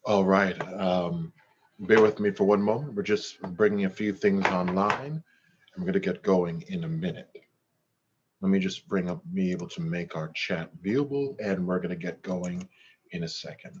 All right. Bear with me for one moment. We're just bringing a few things online. And we're going to get going in a minute. Let me just be able to make our chat viewable, and we're going to get going in a second.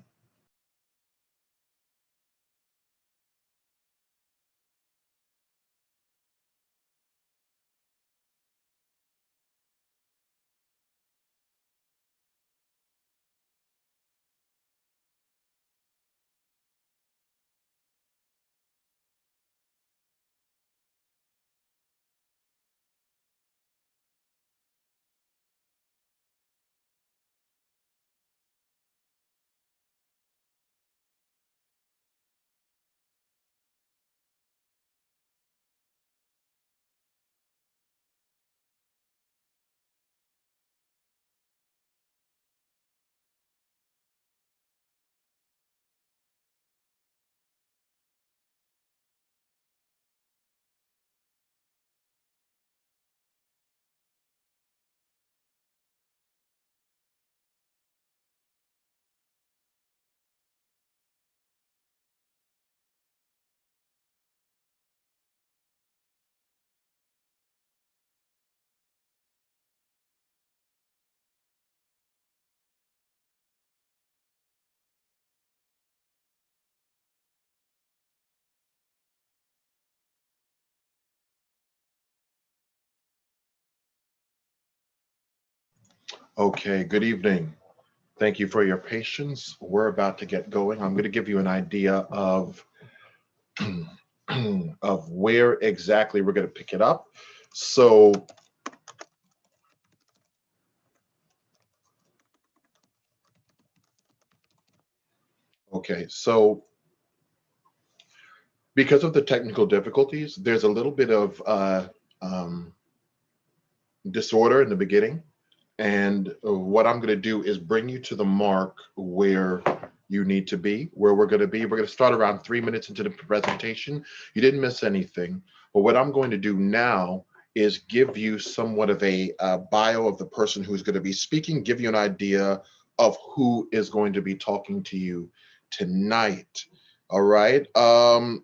Okay, good evening. Thank you for your patience. We're about to get going. I'm going to give you an idea of of where exactly we're going to pick it up. So, okay, so because of the technical difficulties, there's a little bit of um, disorder in the beginning. And what I'm going to do is bring you to the mark where you need to be, where we're going to be. We're going to start around 3 minutes into the presentation. You didn't miss anything. But what I'm going to do now is give you somewhat of a bio of the person who's going to be speaking, give you an idea of who is going to be talking to you tonight. All right.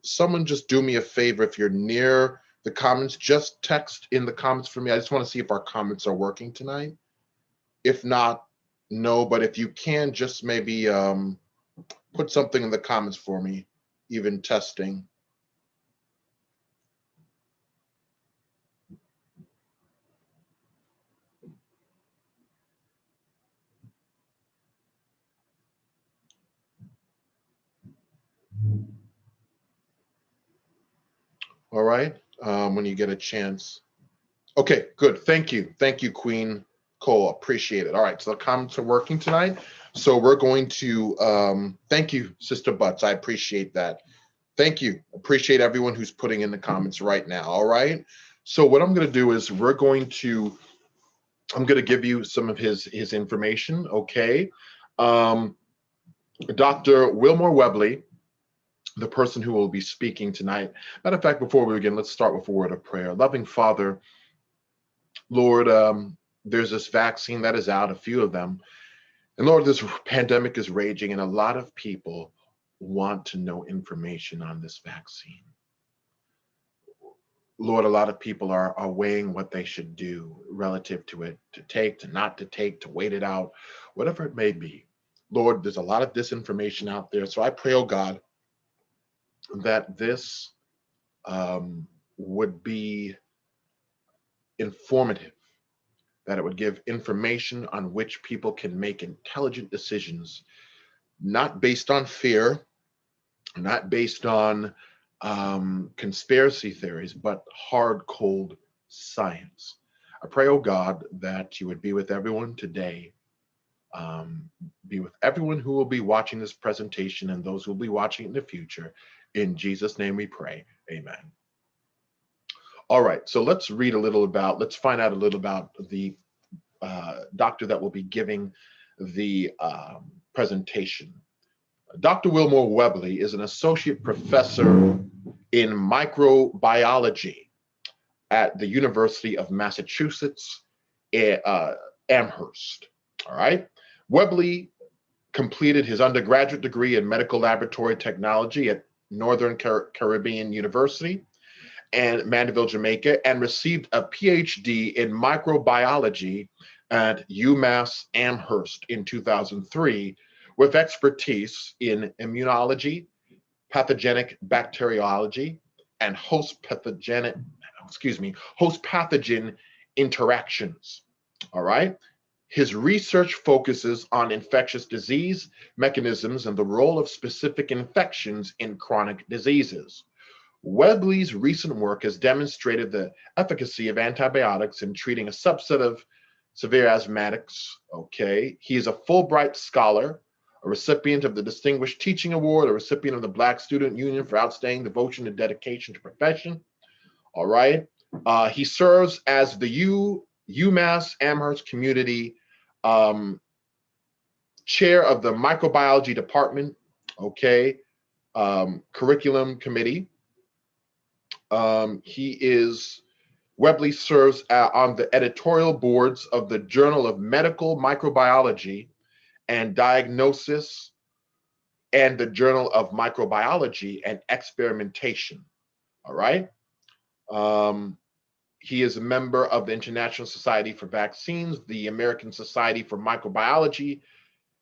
Someone just do me a favor. If you're near the comments, just text in the comments for me. I just want to see if our comments are working tonight. If not, no, but if you can, just maybe put something in the comments for me, even testing. All right, when you get a chance. Okay, good. Thank you. Thank you, Queen Cole. Appreciate it. All right, so the comments are working tonight. So we're going to, thank you, Sister Butts. I appreciate that. Thank you. Appreciate everyone who's putting in the comments right now. All right. So what I'm going to do is I'm going to give you some of his information. Okay. Um, Dr. Wilmore Webley, the person who will be speaking tonight. Matter of fact, before we begin, let's start with a word of prayer. Loving Father, Lord, there's this vaccine that is out, a few of them. And Lord, this pandemic is raging, and a lot of people want to know information on this vaccine. Lord, a lot of people are weighing what they should do relative to it, to take, to not to take, to wait it out, whatever it may be. Lord, there's a lot of disinformation out there. So I pray, oh God, that this would be informative, that it would give information on which people can make intelligent decisions, not based on fear, not based on conspiracy theories, but hard, cold science. I pray, oh God, that you would be with everyone today, be with everyone who will be watching this presentation and those who will be watching it in the future. In Jesus' name we pray. Amen. All right, so let's find out a little about the doctor that will be giving the presentation. Dr. Wilmore Webley is an associate professor in microbiology at the University of Massachusetts, Amherst. All right. Webley completed his undergraduate degree in medical laboratory technology at Northern Caribbean University and Mandeville, Jamaica, and received a PhD in microbiology at UMass Amherst in 2003, with expertise in immunology, pathogenic bacteriology, and host pathogen interactions. All right. His research focuses on infectious disease mechanisms and the role of specific infections in chronic diseases. Webley's recent work has demonstrated the efficacy of antibiotics in treating a subset of severe asthmatics. Okay. He is a Fulbright scholar, a recipient of the Distinguished Teaching Award, a recipient of the Black Student Union for outstanding devotion and dedication to profession. All right. He serves as the UMass Amherst Community chair of the microbiology department, okay, curriculum committee. Webley serves on the editorial boards of the Journal of Medical Microbiology and Diagnosis and the Journal of Microbiology and Experimentation. All right. He is a member of the International Society for Vaccines, the American Society for Microbiology,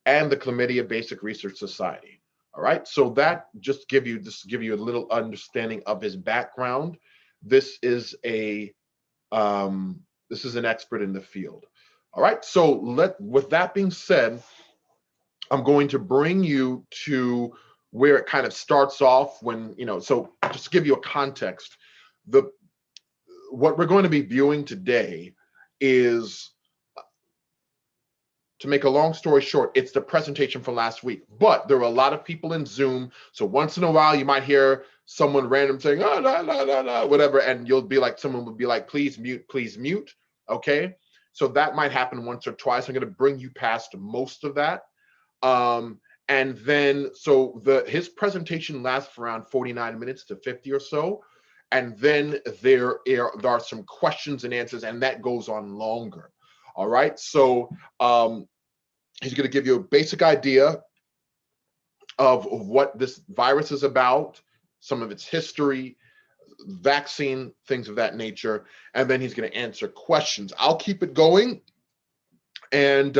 and the Chlamydia Basic Research Society. All right. So that just give you a little understanding of his background. This is an expert in the field. All right. So with that being said, I'm going to bring you to where it kind of starts off when, so just to give you a context, what we're going to be viewing today is, to make a long story short, it's the presentation from last week, but there are a lot of people in Zoom. So once in a while, you might hear someone random saying, oh, no, whatever. And someone will be like, please mute. Okay. So that might happen once or twice. I'm going to bring you past most of that. And then, his presentation lasts for around 49 minutes to 50 or so. And then there are some questions and answers, and that goes on longer. All right. So he's going to give you a basic idea of what this virus is about, some of its history, vaccine, things of that nature. And then he's going to answer questions. I'll keep it going. And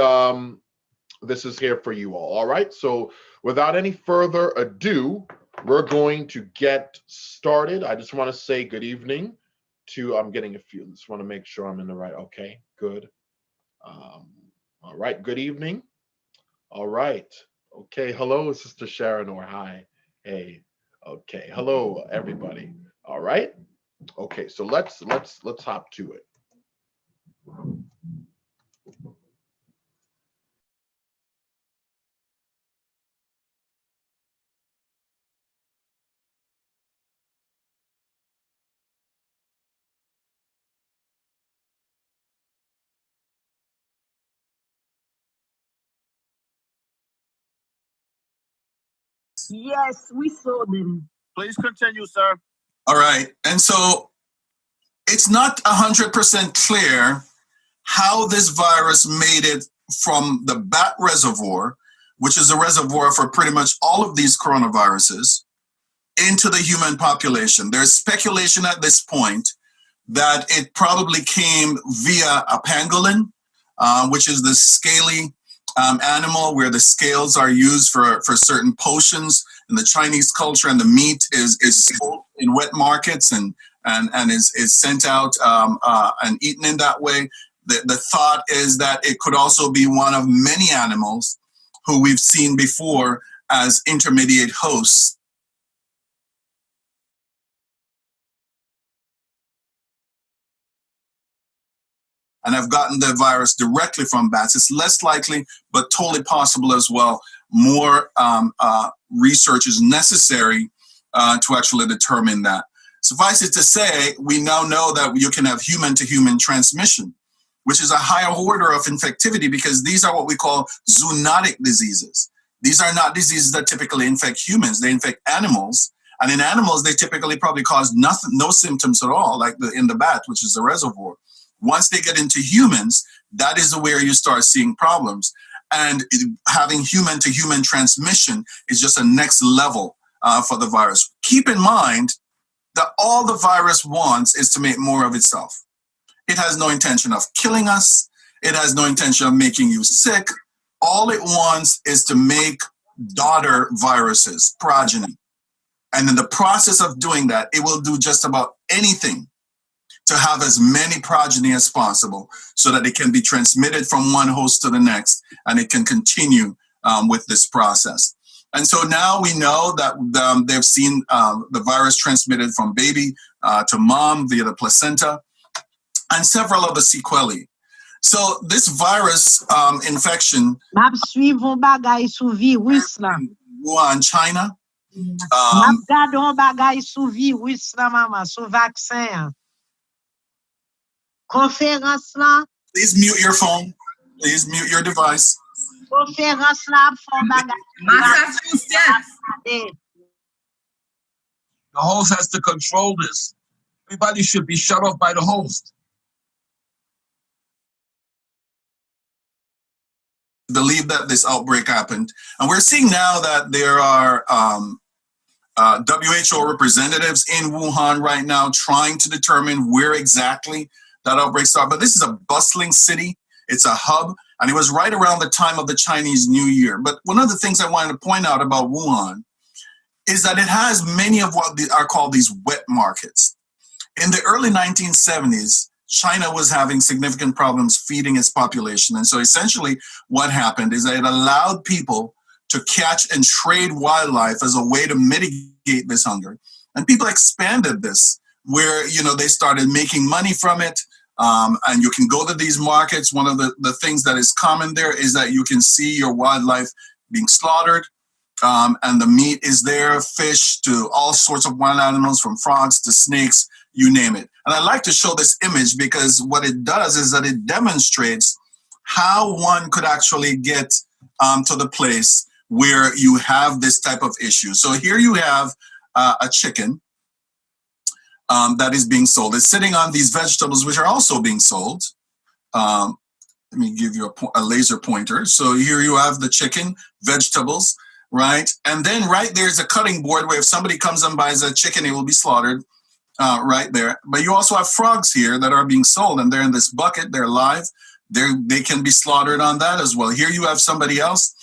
this is here for you all. All right. So without any further ado, we're going to get started. I just want to say good evening to, I'm getting a few, just want to make sure I'm in the right, okay, good. All right, good evening. All right, okay, hello, Sister Sharon, or hi, hey, okay, hello, everybody. All right, okay, so let's hop to it. Yes, we saw them. Please continue, sir. All right. And so it's not 100% clear how this virus made it from the bat reservoir, which is a reservoir for pretty much all of these coronaviruses, into the human population. There's speculation at this point that it probably came via a pangolin, which is the scaly animal where the scales are used for certain potions in the Chinese culture, and the meat is sold in wet markets and is sent out and eaten in that way. The thought is that it could also be one of many animals who we've seen before as intermediate hosts. And have gotten the virus directly from bats. It's less likely, but totally possible as well. More research is necessary to actually determine that. Suffice it to say, we now know that you can have human-to-human transmission, which is a higher order of infectivity because these are what we call zoonotic diseases. These are not diseases that typically infect humans. They infect animals. And in animals, they typically probably cause no symptoms at all, like in the bat, which is the reservoir. Once they get into humans, that is where you start seeing problems. And having human-to-human transmission is just a next level for the virus. Keep in mind that all the virus wants is to make more of itself. It has no intention of killing us. It has no intention of making you sick. All it wants is to make daughter viruses, progeny. And in the process of doing that, it will do just about anything to have as many progeny as possible so that it can be transmitted from one host to the next, and it can continue with this process. And so now we know that they've seen the virus transmitted from baby to mom via the placenta, and several other sequelae. So this virus infection Wuhan, China. Please mute your phone. Please mute your device. Massachusetts. The host has to control this. Everybody should be shut off by the host. Believe that this outbreak happened. And we're seeing now that there are WHO representatives in Wuhan right now trying to determine where exactly that outbreak started. But this is a bustling city. It's a hub. And it was right around the time of the Chinese New Year. But one of the things I wanted to point out about Wuhan is that it has many of what are called these wet markets. In the early 1970s, China was having significant problems feeding its population. And so essentially what happened is that it allowed people to catch and trade wildlife as a way to mitigate this hunger. And people expanded this where, they started making money from it. And you can go to these markets. One of the things that is common there is that you can see your wildlife being slaughtered. And the meat is there, fish to all sorts of wild animals, from frogs to snakes, you name it. And I like to show this image because what it does is that it demonstrates how one could actually get to the place where you have this type of issue. So here you have a chicken that is being sold. It's sitting on these vegetables, which are also being sold. Let me give you a laser pointer. So here you have the chicken, vegetables, right? And then right there's a cutting board where if somebody comes and buys a chicken, it will be slaughtered right there. But you also have frogs here that are being sold, and they're in this bucket. They're live. They can be slaughtered on that as well. Here you have somebody else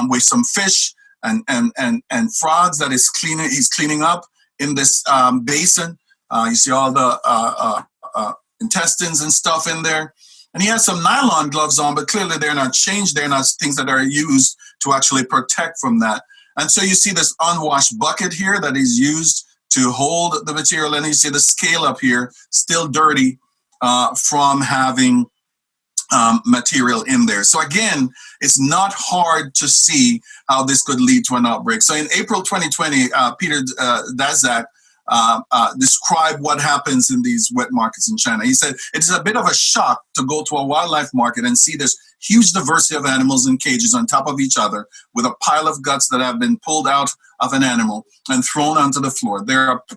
with some fish and frogs that he's cleaning up in this basin. You see all the intestines and stuff in there. And he has some nylon gloves on, but clearly they're not changed. They're not things that are used to actually protect from that. And so you see this unwashed bucket here that is used to hold the material. And you see the scale up here, still dirty from having material in there. So again, it's not hard to see how this could lead to an outbreak. So in April 2020, Peter Daszak described what happens in these wet markets in China. He said, it is a bit of a shock to go to a wildlife market and see this huge diversity of animals in cages on top of each other with a pile of guts that have been pulled out of an animal and thrown onto the floor.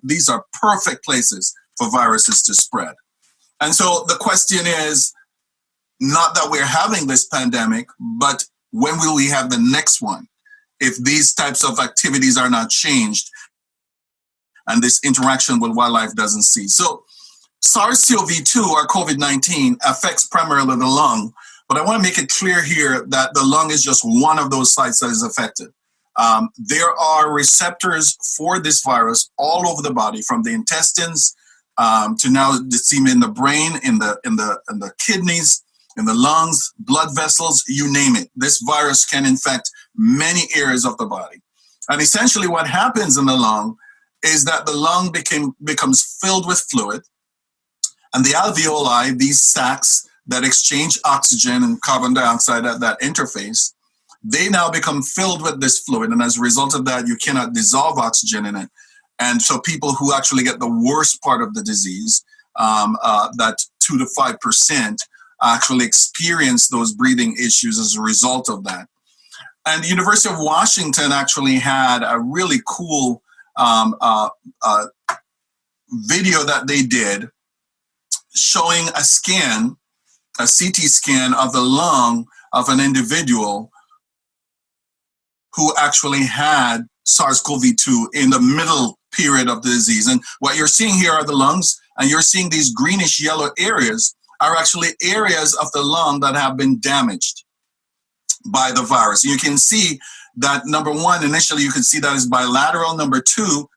These are perfect places for viruses to spread. And so the question is, not that we're having this pandemic, but when will we have the next one if these types of activities are not changed and this interaction with wildlife doesn't cease? So SARS-CoV-2 or COVID-19 affects primarily the lung, but I want to make it clear here that the lung is just one of those sites that is affected. There are receptors for this virus all over the body, from the intestines to now it seems in the brain, in the kidneys, in the lungs, blood vessels, you name it. This virus can infect many areas of the body. And essentially what happens in the lung is that the lung becomes filled with fluid, and the alveoli, these sacs that exchange oxygen and carbon dioxide at that interface, they now become filled with this fluid. And as a result of that, you cannot dissolve oxygen in it. And so people who actually get the worst part of the disease, that 2 to 5%, actually experience those breathing issues as a result of that. And the University of Washington actually had a really cool video that they did showing a CT scan of the lung of an individual who actually had SARS-CoV-2 in the middle period of the disease. And what you're seeing here are the lungs, and you're seeing these greenish yellow areas are actually areas of the lung that have been damaged by the virus. You can see that number one, initially you can see that is bilateral. Number two,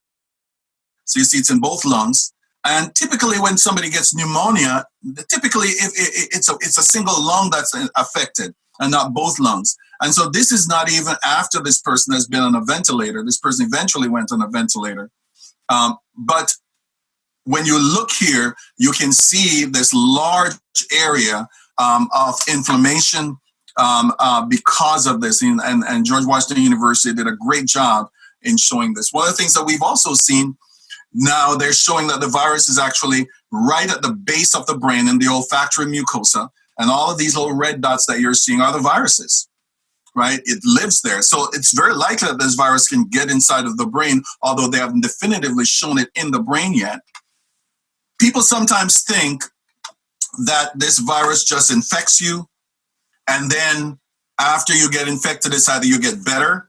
so you see it's in both lungs. And typically when somebody gets pneumonia, typically it's a single lung that's affected and not both lungs. And so this is not even after this person has been on a ventilator. This person eventually went on a ventilator. But when you look here, you can see this large area of inflammation because of this. And George Washington University did a great job in showing this. One of the things that we've also seen now, they're showing that the virus is actually right at the base of the brain in the olfactory mucosa. And all of these little red dots that you're seeing are the viruses, right? It lives there. So it's very likely that this virus can get inside of the brain, although they haven't definitively shown it in the brain yet. People sometimes think that this virus just infects you, and then after you get infected, it's either you get better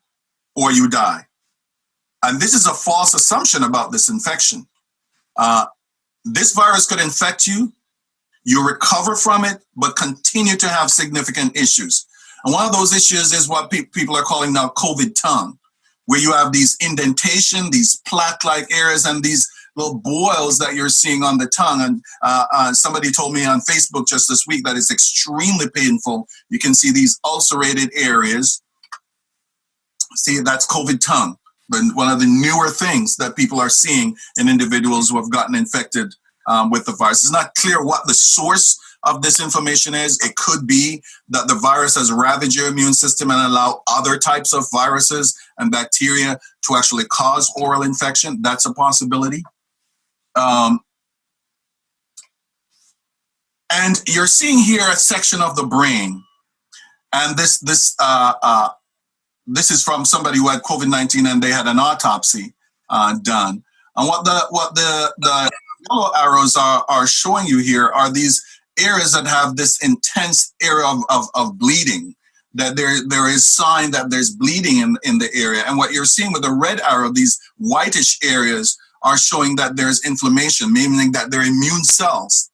or you die. And this is a false assumption about this infection. This virus could infect you, you recover from it, but continue to have significant issues. And one of those issues is what people are calling now COVID tongue, where you have these indentation, these plaque-like areas, and these little boils that you're seeing on the tongue. And somebody told me on Facebook just this week that it's extremely painful. You can see these ulcerated areas. See, that's COVID tongue. But one of the newer things that people are seeing in individuals who have gotten infected with the virus. It's not clear what the source of this inflammation is. It could be that the virus has ravaged your immune system and allow other types of viruses and bacteria to actually cause oral infection. That's a possibility. And you're seeing here a section of the brain, and this is from somebody who had COVID-19 and they had an autopsy done. And what the yellow arrows are showing you here are these areas that have this intense area of bleeding, that there is sign that there's bleeding in the area. And what you're seeing with the red arrow, these whitish areas are showing that there's inflammation, meaning that there are immune cells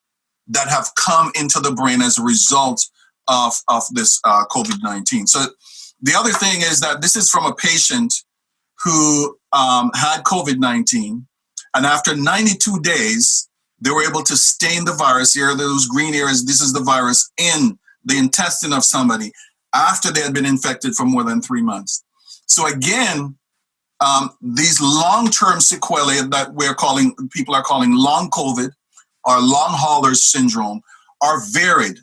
that have come into the brain as a result of this COVID-19. So the other thing is that this is from a patient who had COVID-19, and after 92 days, they were able to stain the virus. Here are those green areas. This is the virus in the intestine of somebody after they had been infected for more than 3 months. So again, these long-term sequelae that people are calling long COVID or long haulers syndrome are varied.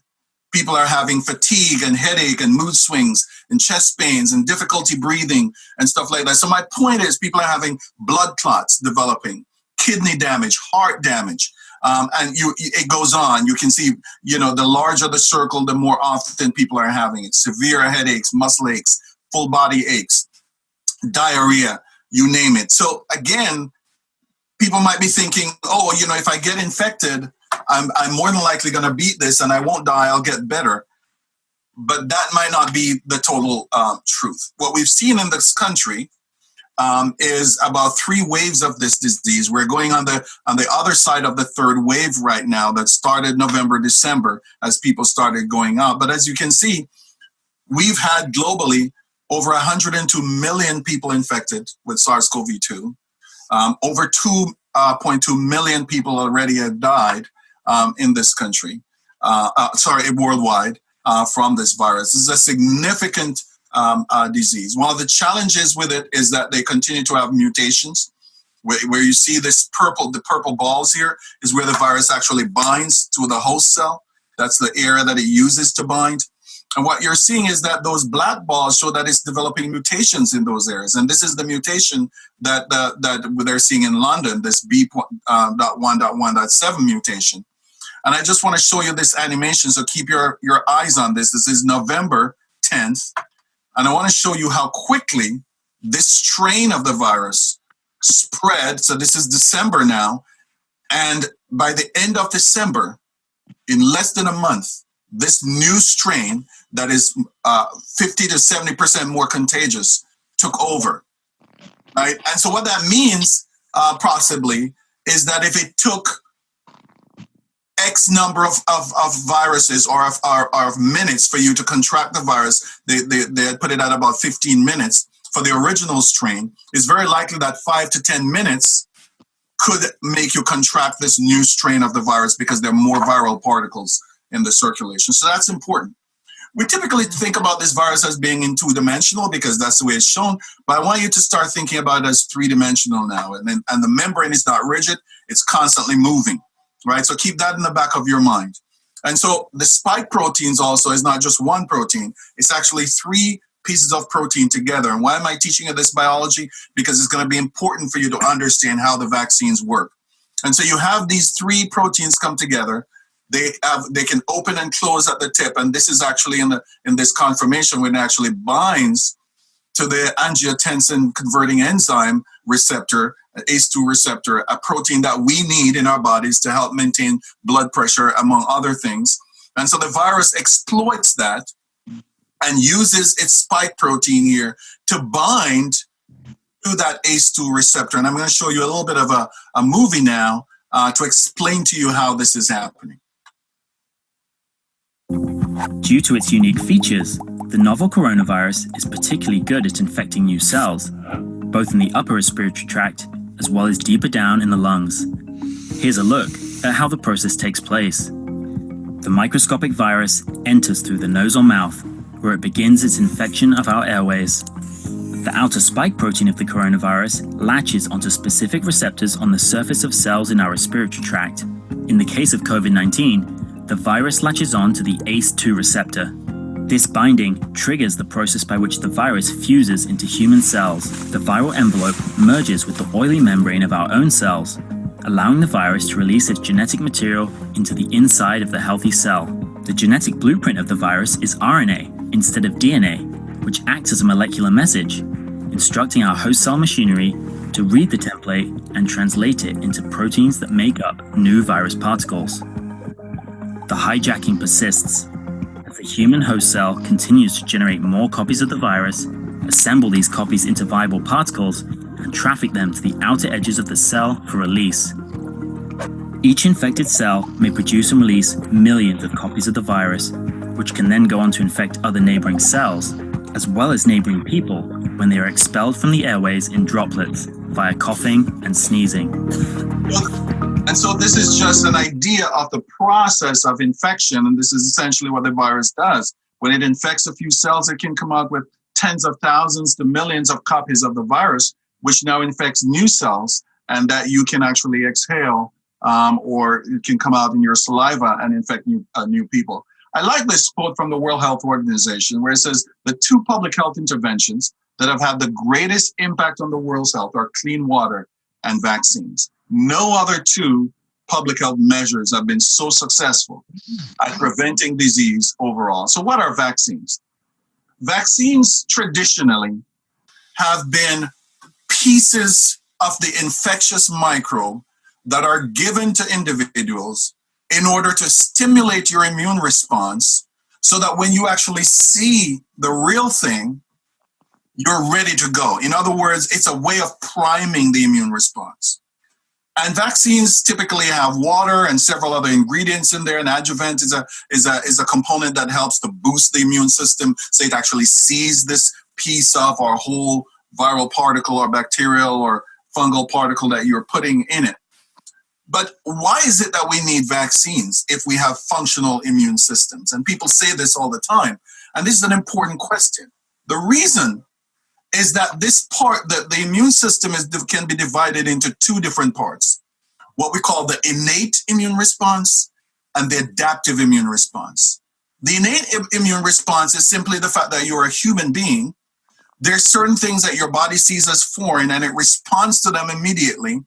People are having fatigue and headache and mood swings and chest pains and difficulty breathing and stuff like that. So my point is people are having blood clots developing, kidney damage, heart damage, and it goes on. You can see, the larger the circle, the more often people are having it. Severe headaches, muscle aches, full body aches, diarrhea, you name it. So again, people might be thinking, if I get infected, I'm more than likely going to beat this and I won't die, I'll get better. But that might not be the total truth. What we've seen in this country is about 3 waves of this disease. We're going on the other side of the 3rd wave right now that started November, December as people started going out. But as you can see, we've had globally over 102 million people infected with SARS-CoV-2. Over 2.2 million people already have died in this country, worldwide from this virus. This is a significant disease. One of the challenges with it is that they continue to have mutations. Where you see the purple balls here is where the virus actually binds to the host cell. That's the area that it uses to bind. And what you're seeing is that those black balls show that it's developing mutations in those areas. And this is the mutation that they're seeing in London, this B.1.1.7 mutation. And I just want to show you this animation, so keep your eyes on this. This is November 10th. And I want to show you how quickly this strain of the virus spread. So this is December now. And by the end of December, in less than a month, this new strain that is 50 to 70% more contagious took over, right? And so what that means possibly is that if it took X number of viruses or of minutes for you to contract the virus, they had put it at about 15 minutes for the original strain, it's very likely that 5 to 10 minutes could make you contract this new strain of the virus because there are more viral particles in the circulation. So that's important. We typically think about this virus as being in two-dimensional because that's the way it's shown, but I want you to start thinking about it as three-dimensional now. And the membrane is not rigid, it's constantly moving, right? So keep that in the back of your mind. And so the spike proteins also is not just one protein, it's actually 3 pieces of protein together. And why am I teaching you this biology? Because it's going to be important for you to understand how the vaccines work. And so you have these 3 proteins come together. They can open and close at the tip, and this is actually in this conformation when it actually binds to the angiotensin converting enzyme receptor, ACE2 receptor, a protein that we need in our bodies to help maintain blood pressure, among other things. And so the virus exploits that and uses its spike protein here to bind to that ACE2 receptor. And I'm going to show you a little bit of a movie now to explain to you how this is happening. Due to its unique features, the novel coronavirus is particularly good at infecting new cells, both in the upper respiratory tract as well as deeper down in the lungs. Here's a look at how the process takes place. The microscopic virus enters through the nose or mouth, where it begins its infection of our airways. The outer spike protein of the coronavirus latches onto specific receptors on the surface of cells in our respiratory tract. In the case of COVID-19, the virus latches on to the ACE2 receptor. This binding triggers the process by which the virus fuses into human cells. The viral envelope merges with the oily membrane of our own cells, allowing the virus to release its genetic material into the inside of the healthy cell. The genetic blueprint of the virus is RNA instead of DNA, which acts as a molecular message, instructing our host cell machinery to read the template and translate it into proteins that make up new virus particles. The hijacking persists as the human host cell continues to generate more copies of the virus, assemble these copies into viable particles, and traffic them to the outer edges of the cell for release. Each infected cell may produce and release millions of copies of the virus, which can then go on to infect other neighboring cells, as well as neighboring people when they are expelled from the airways in droplets via coughing and sneezing. And so this is just an idea of the process of infection, and this is essentially what the virus does. When it infects a few cells, it can come out with tens of thousands to millions of copies of the virus, which now infects new cells, and that you can actually exhale, or it can come out in your saliva and infect new people. I like this quote from the World Health Organization where it says, the 2 public health interventions that have had the greatest impact on the world's health are clean water and vaccines. No other 2 public health measures have been so successful at preventing disease overall. So what are vaccines? Vaccines traditionally have been pieces of the infectious microbe that are given to individuals in order to stimulate your immune response so that when you actually see the real thing, you're ready to go. In other words, it's a way of priming the immune response. And vaccines typically have water and several other ingredients in there. And adjuvant is a component that helps to boost the immune system so it actually sees this piece of or whole viral particle or bacterial or fungal particle that you're putting in it. But why is it that we need vaccines if we have functional immune systems? And people say this all the time. And this is an important question. The reason is that this part, that the immune system can be divided into 2 different parts. What we call the innate immune response and the adaptive immune response. The innate immune response is simply the fact that you're a human being. There's certain things that your body sees as foreign and it responds to them immediately.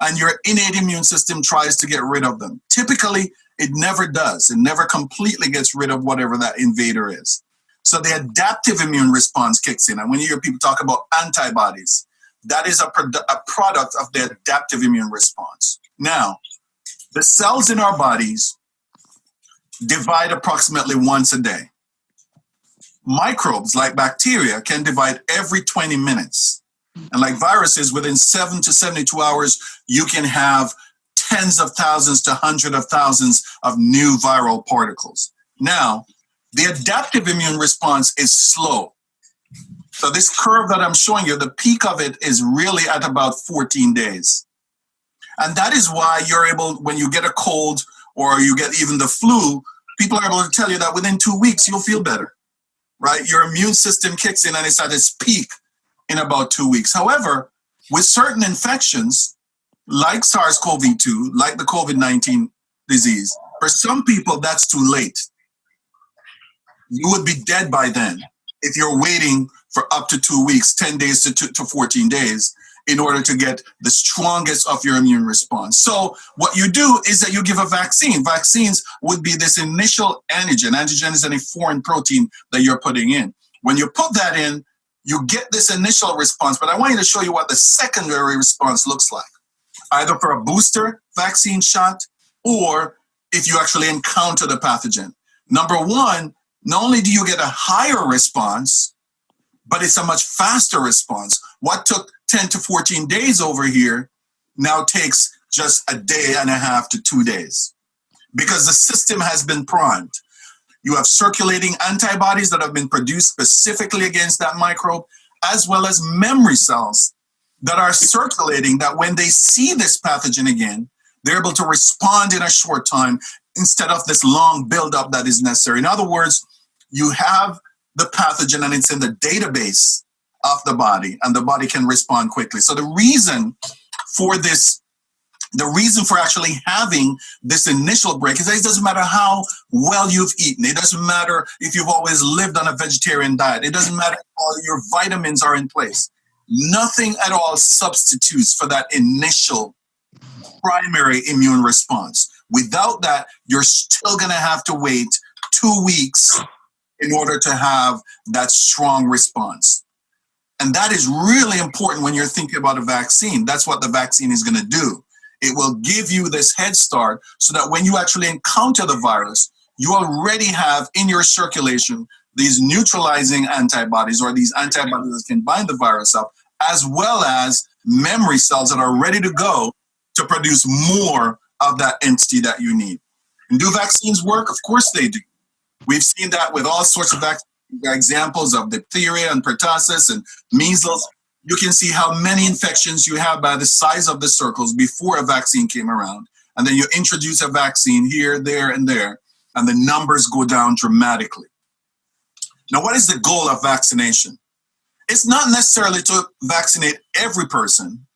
And your innate immune system tries to get rid of them. Typically, it never does. It never completely gets rid of whatever that invader is. So the adaptive immune response kicks in. And when you hear people talk about antibodies, that is a product of the adaptive immune response. Now, the cells in our bodies divide approximately once a day. microbes like bacteria can divide every 20 minutes. And like viruses, within 7 to 72 hours, you can have tens of thousands to hundreds of thousands of new viral particles. Now, the adaptive immune response is slow. So this curve that I'm showing you, the peak of it is really at about 14 days. And that is why you're able, when you get a cold or you get even the flu, people are able to tell you that within 2 weeks, you'll feel better, right? Your immune system kicks in and it's at its peak in about 2 weeks. However, with certain infections, like SARS-CoV-2, like the COVID-19 disease, for some people, that's too late. You would be dead by then if you're waiting for up to 2 weeks, 10 days to 14 days, in order to get the strongest of your immune response. So what you do is that you give a vaccine. Vaccines would be this initial antigen. Antigen is any foreign protein that you're putting in. When you put that in, you get this initial response, but I want you to show you what the secondary response looks like, either for a booster vaccine shot or if you actually encounter the pathogen. Number one, not only do you get a higher response, but it's a much faster response. What took 10 to 14 days over here now takes just a day and a half to 2 days because the system has been primed. You have circulating antibodies that have been produced specifically against that microbe, as well as memory cells that are circulating that when they see this pathogen again, they're able to respond in a short time instead of this long buildup that is necessary. In other words, you have the pathogen and it's in the database of the body and the body can respond quickly. So the reason for this, the reason for actually having this initial break is that it doesn't matter how well you've eaten. It doesn't matter if you've always lived on a vegetarian diet. It doesn't matter if all your vitamins are in place. Nothing at all substitutes for that initial primary immune response. Without that, you're still going to have to wait 2 weeks in order to have that strong response. And that is really important when you're thinking about a vaccine. That's what the vaccine is going to do. It will give you this head start so that when you actually encounter the virus, you already have in your circulation these neutralizing antibodies or these antibodies that can bind the virus up, as well as memory cells that are ready to go to produce more of that entity that you need. And do vaccines work? Of course they do. We've seen that with all sorts of examples of diphtheria and pertussis and measles. You can see how many infections you have by the size of the circles before a vaccine came around. And then you introduce a vaccine here, there, and there, and the numbers go down dramatically. Now, what is the goal of vaccination? It's not necessarily to vaccinate every person,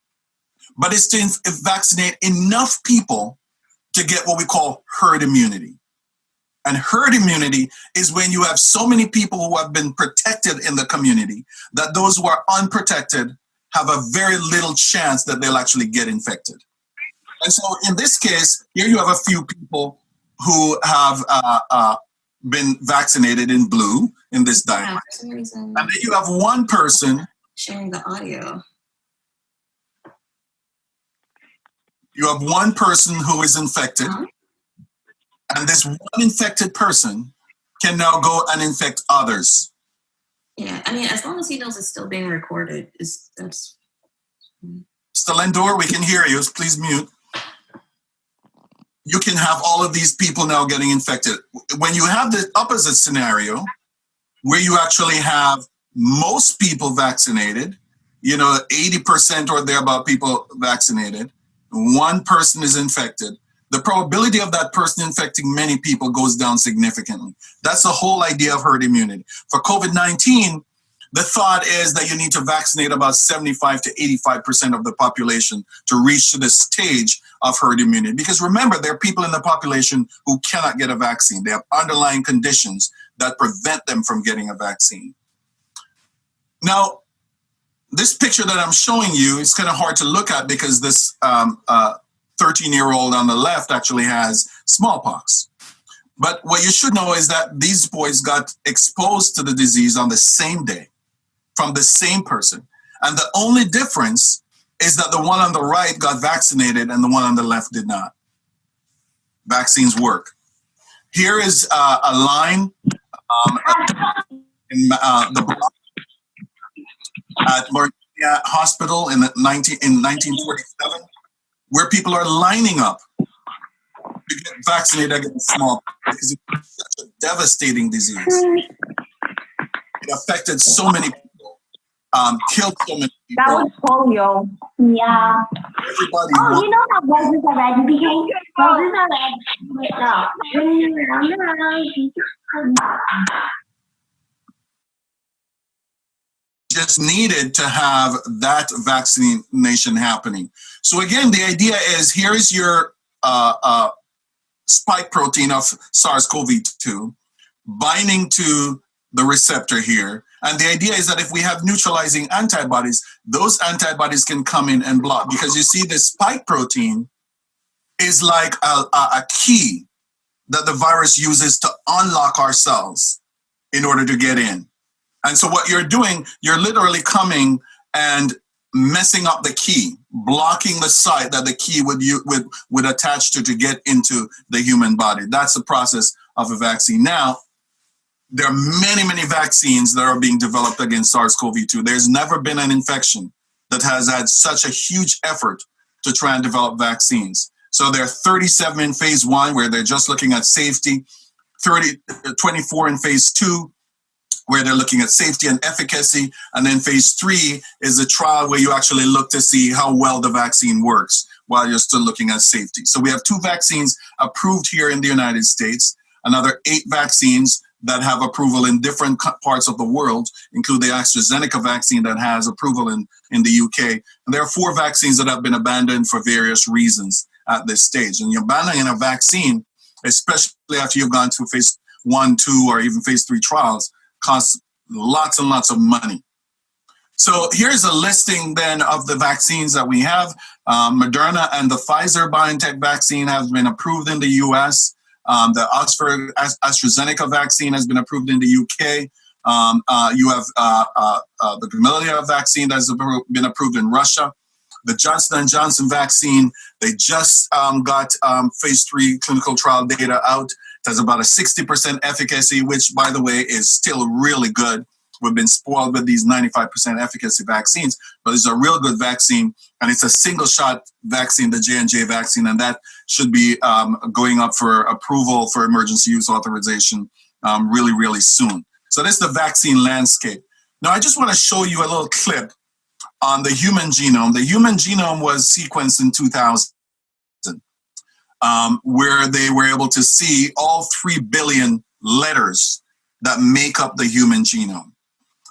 but it's to vaccinate enough people to get what we call herd immunity. And herd immunity is when you have so many people who have been protected in the community that those who are unprotected have a very little chance that they'll actually get infected. And so in this case, here you have a few people who have been vaccinated in blue in this diagram. Yeah, for some reason. And then you have one person Sharing the audio. You have one person who is infected. And this one infected person can now go and infect others. Yeah, I mean, as long as he knows it's still being recorded, that's. Stelendor, we can hear you. Please mute. You can have all of these people now getting infected. When you have the opposite scenario, where you actually have most people vaccinated, 80% or thereabout people vaccinated, one person is infected, the probability of that person infecting many people goes down significantly. That's the whole idea of herd immunity. For COVID-19, the thought is that you need to vaccinate about 75 to 85% of the population to reach to the stage of herd immunity. Because remember, there are people in the population who cannot get a vaccine. They have underlying conditions that prevent them from getting a vaccine. Now, this picture that I'm showing you is kind of hard to look at because this 13-year-old on the left actually has smallpox. But what you should know is that these boys got exposed to the disease on the same day from the same person. And the only difference is that the one on the right got vaccinated and the one on the left did not. Vaccines work. Here is a line. in the block at Lornia Hospital in 1947, where people are lining up to get vaccinated against smallpox because it's such a devastating disease. It affected so many people, killed so many people. That was polio. Yeah. Everybody Oh, you know how roses are red? Roses are red. Just needed to have that vaccination happening. So again, the idea is here is your spike protein of SARS-CoV-2 binding to the receptor here. And the idea is that if we have neutralizing antibodies, those antibodies can come in and block, because you see the spike protein is like a key that the virus uses to unlock our cells in order to get in. And so what you're doing, you're literally coming and messing up the key, blocking the site that the key would attach to get into the human body. That's the process of a vaccine. Now, there are many, many vaccines that are being developed against SARS-CoV-2. There's never been an infection that has had such a huge effort to try and develop vaccines. So there are 37 in phase 1 where they're just looking at safety, 24 in phase 2 where they're looking at safety and efficacy, and then phase 3 is a trial where you actually look to see how well the vaccine works while you're still looking at safety. So we have 2 vaccines approved here in the United States, another 8 vaccines that have approval in different parts of the world, include the AstraZeneca vaccine that has approval in the UK. And there are 4 vaccines that have been abandoned for various reasons at this stage. And you're abandoning a vaccine, especially after you've gone through phase 1, 2, or even phase 3 trials, costs lots and lots of money. So here's a listing then of the vaccines that we have. Moderna and the Pfizer-BioNTech vaccine have been approved in the US. The Oxford AstraZeneca vaccine has been approved in the UK. You have the Gamaleya vaccine that has been approved in Russia. The Johnson & Johnson vaccine, they just got phase 3 clinical trial data out. It has about a 60% efficacy, which, by the way, is still really good. We've been spoiled with these 95% efficacy vaccines, but it's a real good vaccine, and it's a single-shot vaccine, the J&J vaccine, and that should be going up for approval for emergency use authorization really, really soon. So this is the vaccine landscape. Now, I just want to show you a little clip on the human genome. The human genome was sequenced in 2000, where they were able to see all 3 billion letters that make up the human genome.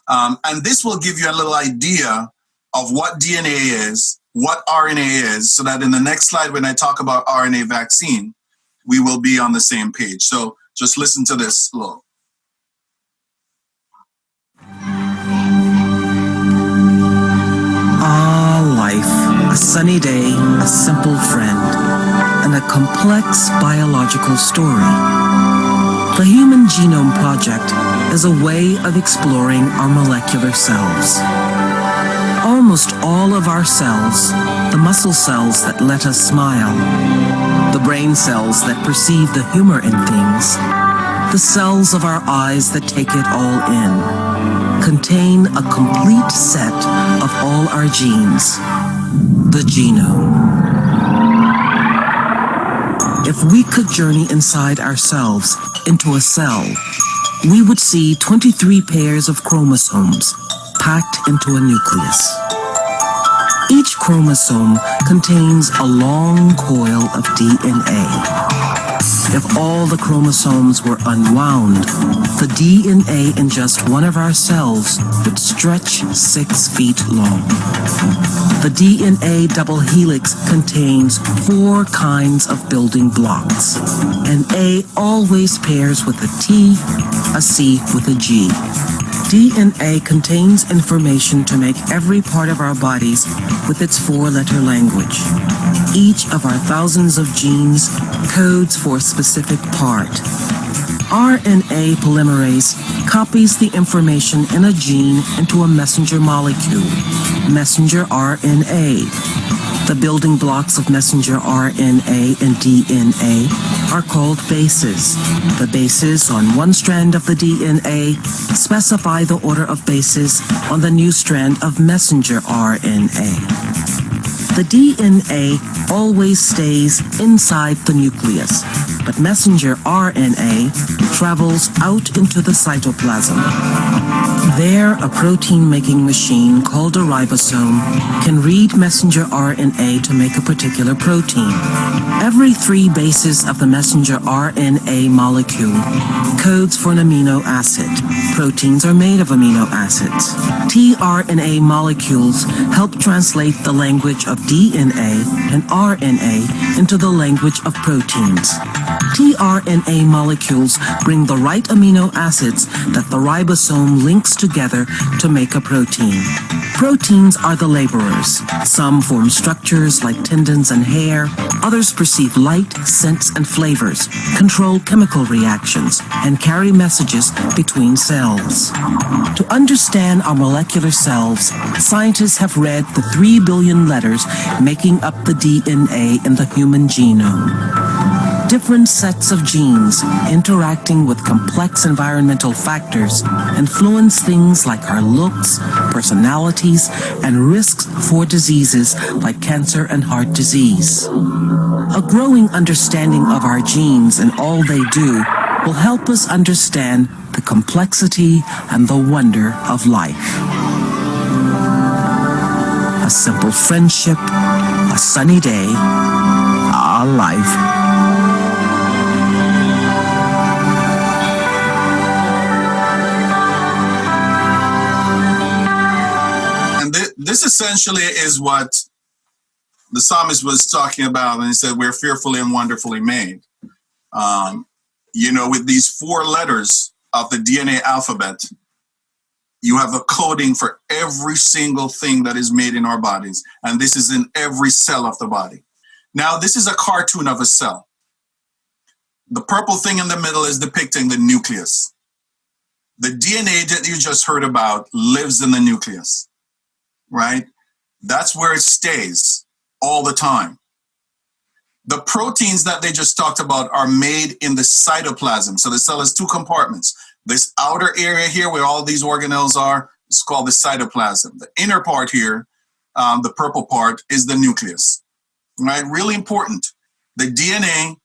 And this will give you a little idea of what DNA is, what RNA is, so that in the next slide, when I talk about RNA vaccine, we will be on the same page. So just listen to this little. Life, a sunny day, a simple friend, and a complex biological story. The Human Genome Project is a way of exploring our molecular selves. Almost all of our cells, the muscle cells that let us smile, the brain cells that perceive the humor in things, the cells of our eyes that take it all in, contain a complete set of all our genes, the genome. If we could journey inside ourselves into a cell, we would see 23 pairs of chromosomes packed into a nucleus. Each chromosome contains a long coil of DNA. If all the chromosomes were unwound, the DNA in just one of our cells would stretch 6 feet long. The DNA double helix contains 4 kinds of building blocks. An A always pairs with a T, a C with a G. DNA contains information to make every part of our bodies with its 4-letter language. Each of our thousands of genes codes for a specific part. RNA polymerase copies the information in a gene into a messenger molecule, messenger RNA. The building blocks of messenger RNA and DNA are called bases. The bases on one strand of the DNA specify the order of bases on the new strand of messenger RNA. The DNA always stays inside the nucleus, but messenger RNA travels out into the cytoplasm. There, a protein-making machine called a ribosome can read messenger RNA to make a particular protein. Every 3 bases of the messenger RNA molecule codes for an amino acid. Proteins are made of amino acids. tRNA molecules help translate the language of DNA and RNA into the language of proteins. tRNA molecules bring the right amino acids that the ribosome links together to make a protein. Proteins are the laborers. Some form structures like tendons and hair. Others perceive light, scents, and flavors, control chemical reactions, and carry messages between cells. To understand our molecular selves, scientists have read the 3 billion letters making up the DNA in the human genome. Different sets of genes interacting with complex environmental factors influence things like our looks, personalities, and risks for diseases like cancer and heart disease. A growing understanding of our genes and all they do will help us understand the complexity and the wonder of life. A simple friendship, a sunny day, a life. This essentially is what the psalmist was talking about, and he said, we're fearfully and wonderfully made. With these 4 letters of the DNA alphabet, you have a coding for every single thing that is made in our bodies, and this is in every cell of the body. Now, this is a cartoon of a cell. The purple thing in the middle is depicting the nucleus. The DNA that you just heard about lives in the nucleus. Right? That's where it stays all the time. The proteins that they just talked about are made in the cytoplasm. So the cell has 2 compartments. This outer area here where all these organelles are is called the cytoplasm. The inner part here, the purple part, is the nucleus. Right? Really important. The DNA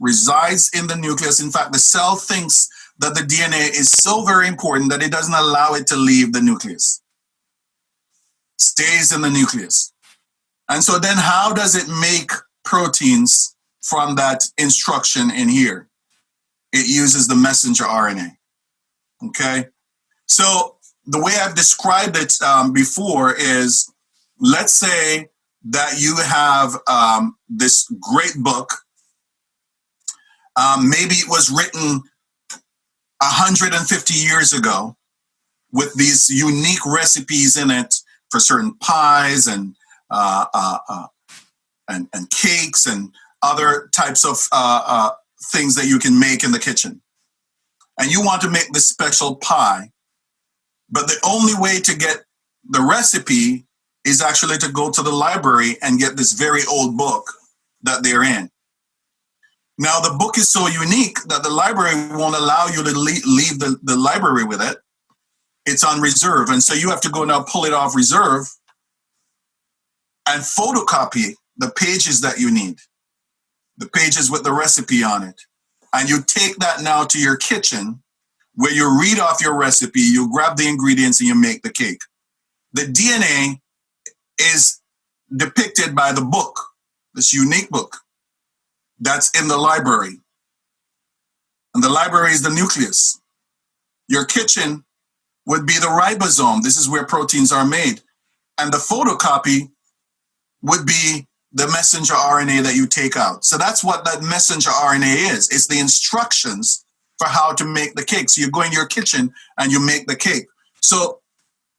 resides in the nucleus. In fact, the cell thinks that the DNA is so very important that it doesn't allow it to leave the nucleus. Stays in the nucleus. And so then how does it make proteins from that instruction in here? It uses the messenger RNA. Okay? So the way I've described it before is, let's say that you have this great book. Maybe it was written 150 years ago with these unique recipes in it for certain pies and cakes and other types of things that you can make in the kitchen. And you want to make this special pie, but the only way to get the recipe is actually to go to the library and get this very old book that they're in. Now, the book is so unique that the library won't allow you to leave the library with it. It's on reserve. And so you have to go now pull it off reserve and photocopy the pages that you need, the pages with the recipe on it. And you take that now to your kitchen where you read off your recipe, you grab the ingredients and you make the cake. The DNA is depicted by the book, this unique book that's in the library. And the library is the nucleus. Your kitchen would be the ribosome. This is where proteins are made. And the photocopy would be the messenger RNA that you take out. So that's what that messenger RNA is. It's the instructions for how to make the cake. So you go in your kitchen and you make the cake. So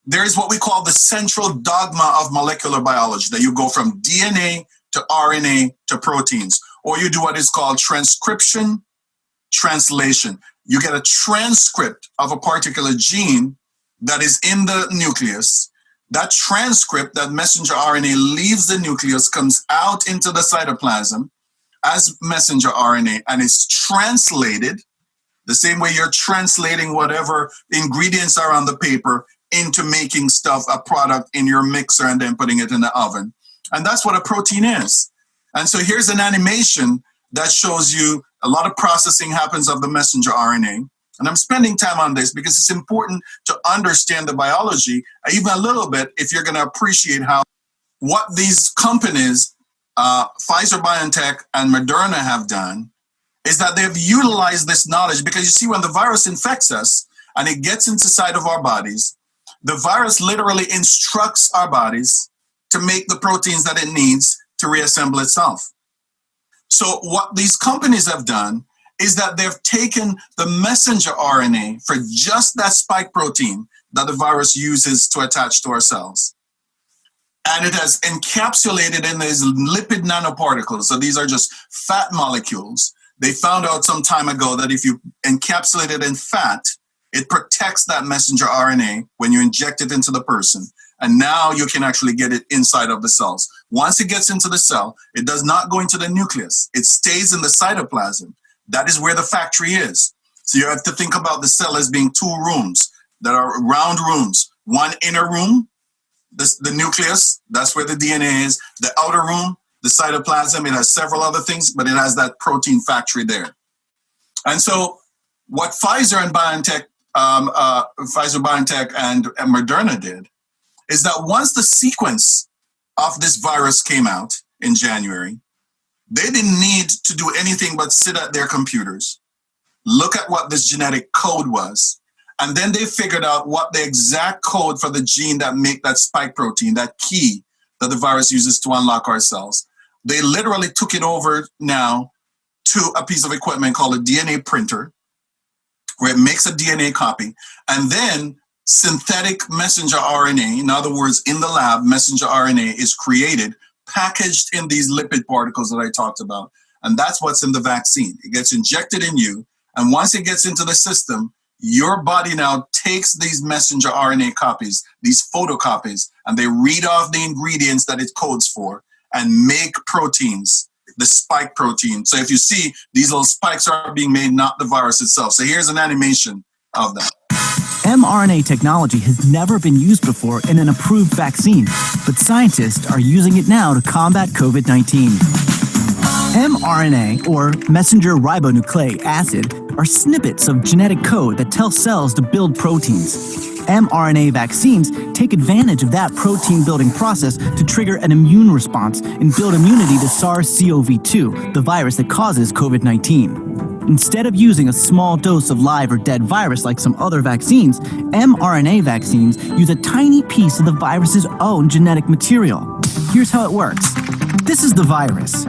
there's what we call the central dogma of molecular biology, that you go from DNA to RNA to proteins, or you do what is called transcription, translation. You get a transcript of a particular gene that is in the nucleus. That transcript, that messenger RNA, leaves the nucleus, comes out into the cytoplasm, as messenger RNA, and it's translated the same way you're translating whatever ingredients are on the paper into making stuff, a product in your mixer, and then putting it in the oven. And that's what a protein is. And so here's an animation that shows you a lot of processing happens of the messenger RNA. And I'm spending time on this because it's important to understand the biology, even a little bit, if you're going to appreciate how what these companies, Pfizer, BioNTech, and Moderna have done is that they've utilized this knowledge, because you see, when the virus infects us and it gets inside of our bodies, the virus literally instructs our bodies to make the proteins that it needs to reassemble itself. So what these companies have done is that they've taken the messenger RNA for just that spike protein that the virus uses to attach to our cells. And it has encapsulated in these lipid nanoparticles. So these are just fat molecules. They found out some time ago that if you encapsulate it in fat, it protects that messenger RNA when you inject it into the person. And now you can actually get it inside of the cells. Once it gets into the cell, it does not go into the nucleus. It stays in the cytoplasm. That is where the factory is. So you have to think about the cell as being two rooms that are round rooms. One inner room, the nucleus, that's where the DNA is. The outer room, the cytoplasm, it has several other things, but it has that protein factory there. And so what Pfizer, BioNTech, and Moderna did is that once the sequence of this virus came out in January, they didn't need to do anything but sit at their computers, look at what this genetic code was, and then they figured out what the exact code for the gene that make that spike protein, that key that the virus uses to unlock our cells. They literally took it over now to a piece of equipment called a DNA printer, where it makes a DNA copy, and then synthetic messenger RNA, in other words, in the lab, messenger RNA is created, packaged in these lipid particles that I talked about. And that's what's in the vaccine. It gets injected in you, and once it gets into the system, your body now takes these messenger RNA copies, these photocopies, and they read off the ingredients that it codes for and make proteins, the spike protein. So if you see, these little spikes are being made, not the virus itself. So here's an animation of that. mRNA technology has never been used before in an approved vaccine, but scientists are using it now to combat COVID-19. mRNA, or messenger ribonucleic acid, are snippets of genetic code that tell cells to build proteins. mRNA vaccines take advantage of that protein-building process to trigger an immune response and build immunity to SARS-CoV-2, the virus that causes COVID-19. Instead of using a small dose of live or dead virus like some other vaccines, mRNA vaccines use a tiny piece of the virus's own genetic material. Here's how it works. This is the virus.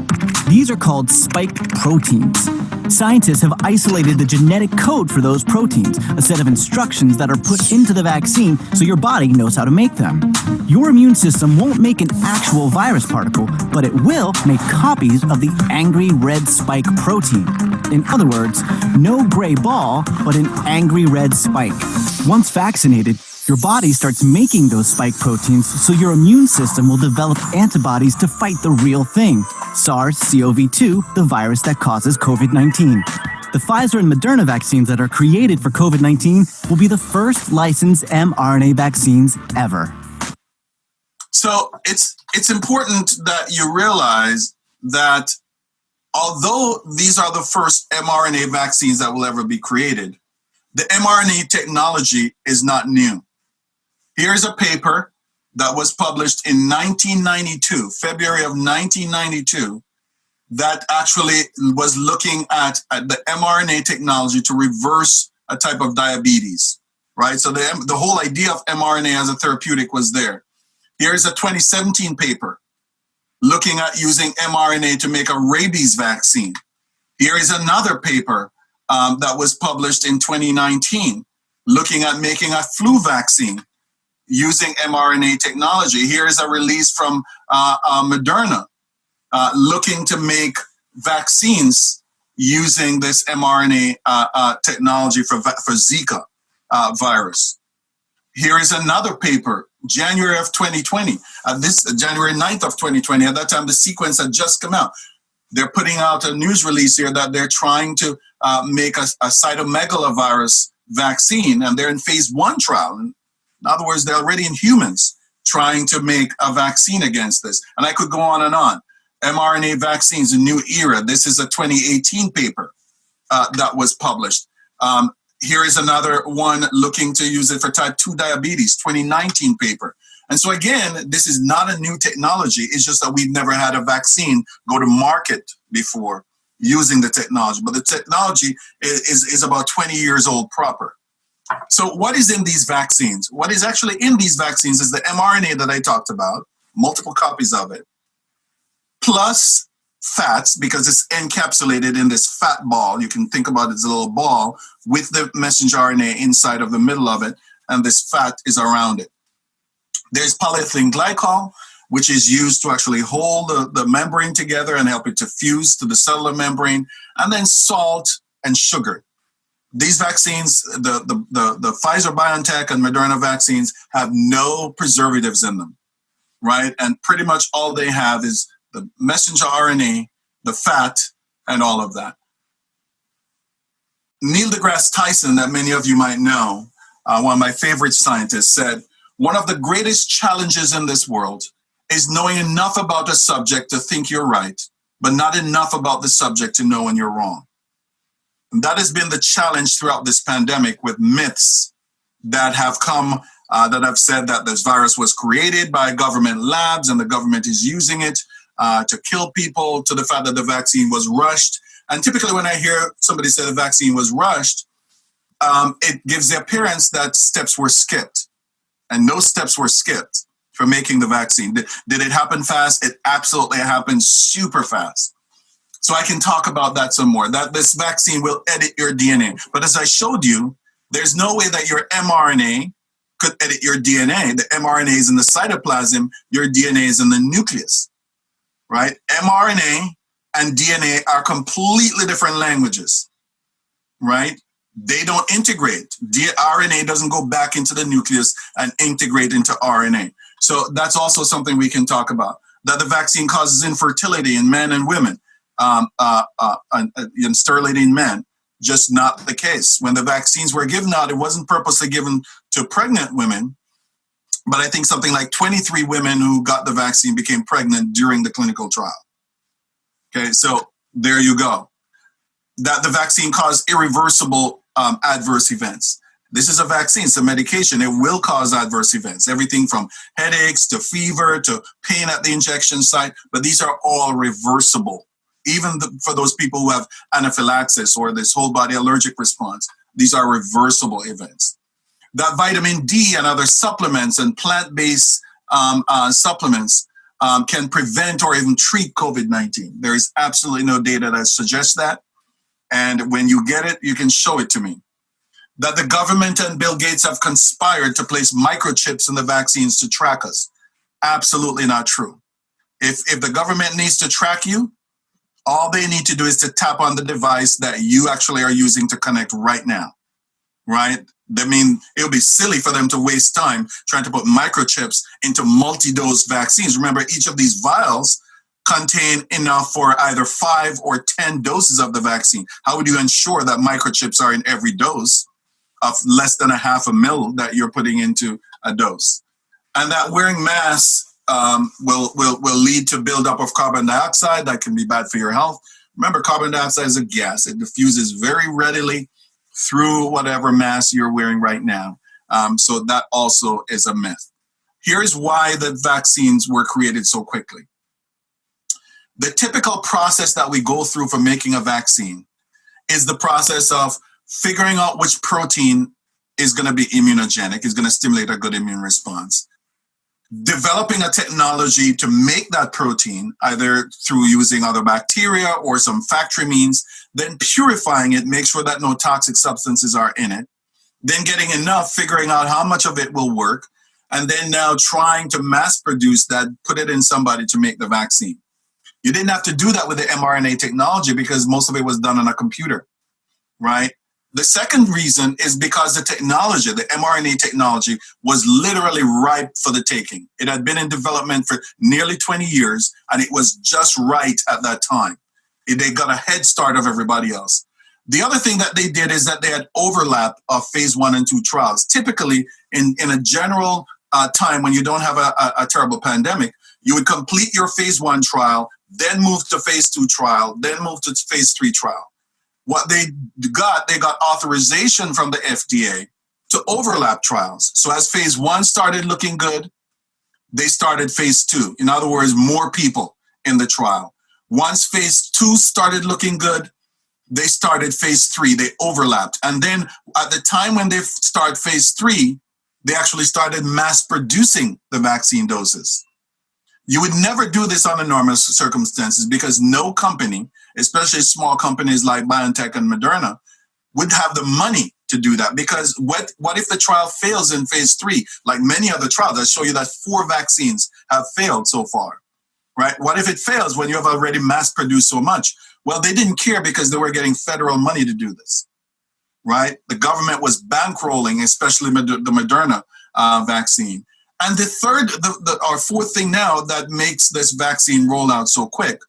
These are called spike proteins. Scientists have isolated the genetic code for those proteins, a set of instructions that are put into the vaccine so your body knows how to make them. Your immune system won't make an actual virus particle, but it will make copies of the angry red spike protein. In other words, no gray ball, but an angry red spike. Once vaccinated, your body starts making those spike proteins, so your immune system will develop antibodies to fight the real thing, SARS-CoV-2, the virus that causes COVID-19. The Pfizer and Moderna vaccines that are created for COVID-19 will be the first licensed mRNA vaccines ever. So it's important that you realize that although these are the first mRNA vaccines that will ever be created, the mRNA technology is not new. Here's a paper that was published in 1992, February of 1992, that actually was looking at the mRNA technology to reverse a type of diabetes, right? So the whole idea of mRNA as a therapeutic was there. Here's a 2017 paper looking at using mRNA to make a rabies vaccine. Here is another paper that was published in 2019 looking at making a flu vaccine using mRNA technology. Here is a release from Moderna looking to make vaccines using this mRNA technology for Zika virus. Here is another paper, January of 2020, January 9th of 2020. At that time, the sequence had just come out. They're putting out a news release here that they're trying to make a cytomegalovirus vaccine, and they're in phase 1 trial. In other words, they're already in humans trying to make a vaccine against this. And I could go on and on. mRNA vaccines, a new era. This is a 2018 paper that was published. Here is another one looking to use it for type 2 diabetes, 2019 paper. And so again, this is not a new technology. It's just that we've never had a vaccine go to market before using the technology. But the technology is about 20 years old proper. So what is in these vaccines? What is actually in these vaccines is the mRNA that I talked about, multiple copies of it, plus fats, because it's encapsulated in this fat ball. You can think about it as a little ball with the messenger RNA inside of the middle of it, and this fat is around it. There's polyethylene glycol, which is used to actually hold the membrane together and help it to fuse to the cellular membrane, and then salt and sugar. These vaccines, the Pfizer-BioNTech and Moderna vaccines have no preservatives in them, right? And pretty much all they have is the messenger RNA, the fat, and all of that. Neil deGrasse Tyson, that many of you might know, one of my favorite scientists, said, one of the greatest challenges in this world is knowing enough about a subject to think you're right, but not enough about the subject to know when you're wrong. And that has been the challenge throughout this pandemic, with myths that have come, that have said that this virus was created by government labs and the government is using it to kill people, to the fact that the vaccine was rushed. And typically when I hear somebody say the vaccine was rushed, it gives the appearance that steps were skipped. And no steps were skipped for making the vaccine. Did it happen fast? It absolutely happened super fast. So I can talk about that some more, that this vaccine will edit your DNA. But as I showed you, there's no way that your mRNA could edit your DNA. The mRNA is in the cytoplasm, your DNA is in the nucleus, right? mRNA and DNA are completely different languages, right? They don't integrate. RNA doesn't go back into the nucleus and integrate into RNA. So that's also something we can talk about. That the vaccine causes infertility in men and women, and sterility men, just not the case. When the vaccines were given out, it wasn't purposely given to pregnant women, but I think something like 23 women who got the vaccine became pregnant during the clinical trial. Okay, so there you go. That the vaccine caused irreversible adverse events. This is a vaccine, it's a medication. It will cause adverse events, everything from headaches to fever to pain at the injection site, but these are all reversible. Even for those people who have anaphylaxis or this whole body allergic response, these are reversible events. That vitamin D and other supplements and plant-based supplements can prevent or even treat COVID-19. There is absolutely no data that suggests that. And when you get it, you can show it to me. That the government and Bill Gates have conspired to place microchips in the vaccines to track us. Absolutely not true. If the government needs to track you, all they need to do is to tap on the device that you actually are using to connect right now, right? I mean, it would be silly for them to waste time trying to put microchips into multi-dose vaccines. Remember, each of these vials contain enough for either 5 or 10 doses of the vaccine. How would you ensure that microchips are in every dose of less than a half a mil that you're putting into a dose? And that wearing masks will lead to buildup of carbon dioxide that can be bad for your health. Remember, carbon dioxide is a gas. It diffuses very readily through whatever mask you're wearing right now. So that also is a myth. Here's why the vaccines were created so quickly. The typical process that we go through for making a vaccine is the process of figuring out which protein is going to be immunogenic, is going to stimulate a good immune response. Developing a technology to make that protein, either through using other bacteria or some factory means, then purifying it, make sure that no toxic substances are in it, then getting enough, figuring out how much of it will work, and then now trying to mass produce that, put it in somebody to make the vaccine. You didn't have to do that with the mRNA technology because most of it was done on a computer, right? The second reason is because the technology, the mRNA technology, was literally ripe for the taking. It had been in development for nearly 20 years, and it was just right at that time. They got a head start of everybody else. The other thing that they did is that they had overlap of phase 1 and 2 trials. Typically, in a general time when you don't have a terrible pandemic, you would complete your phase 1 trial, then move to phase 2 trial, then move to phase 3 trial. What they got authorization from the FDA to overlap trials. So as phase 1 started looking good, they started phase 2. In other words, more people in the trial. Once phase 2 started looking good, they started phase 3. They overlapped. And then at the time when they start phase 3, they actually started mass producing the vaccine doses. You would never do this under normal circumstances because no company, especially small companies like BioNTech and Moderna, would have the money to do that. Because what if the trial fails in phase 3? Like many other trials, I show you that 4 vaccines have failed so far, right? What if it fails when you have already mass produced so much? Well, they didn't care because they were getting federal money to do this, right? The government was bankrolling, especially the Moderna vaccine. And the third, or fourth thing now that makes this vaccine rollout so quick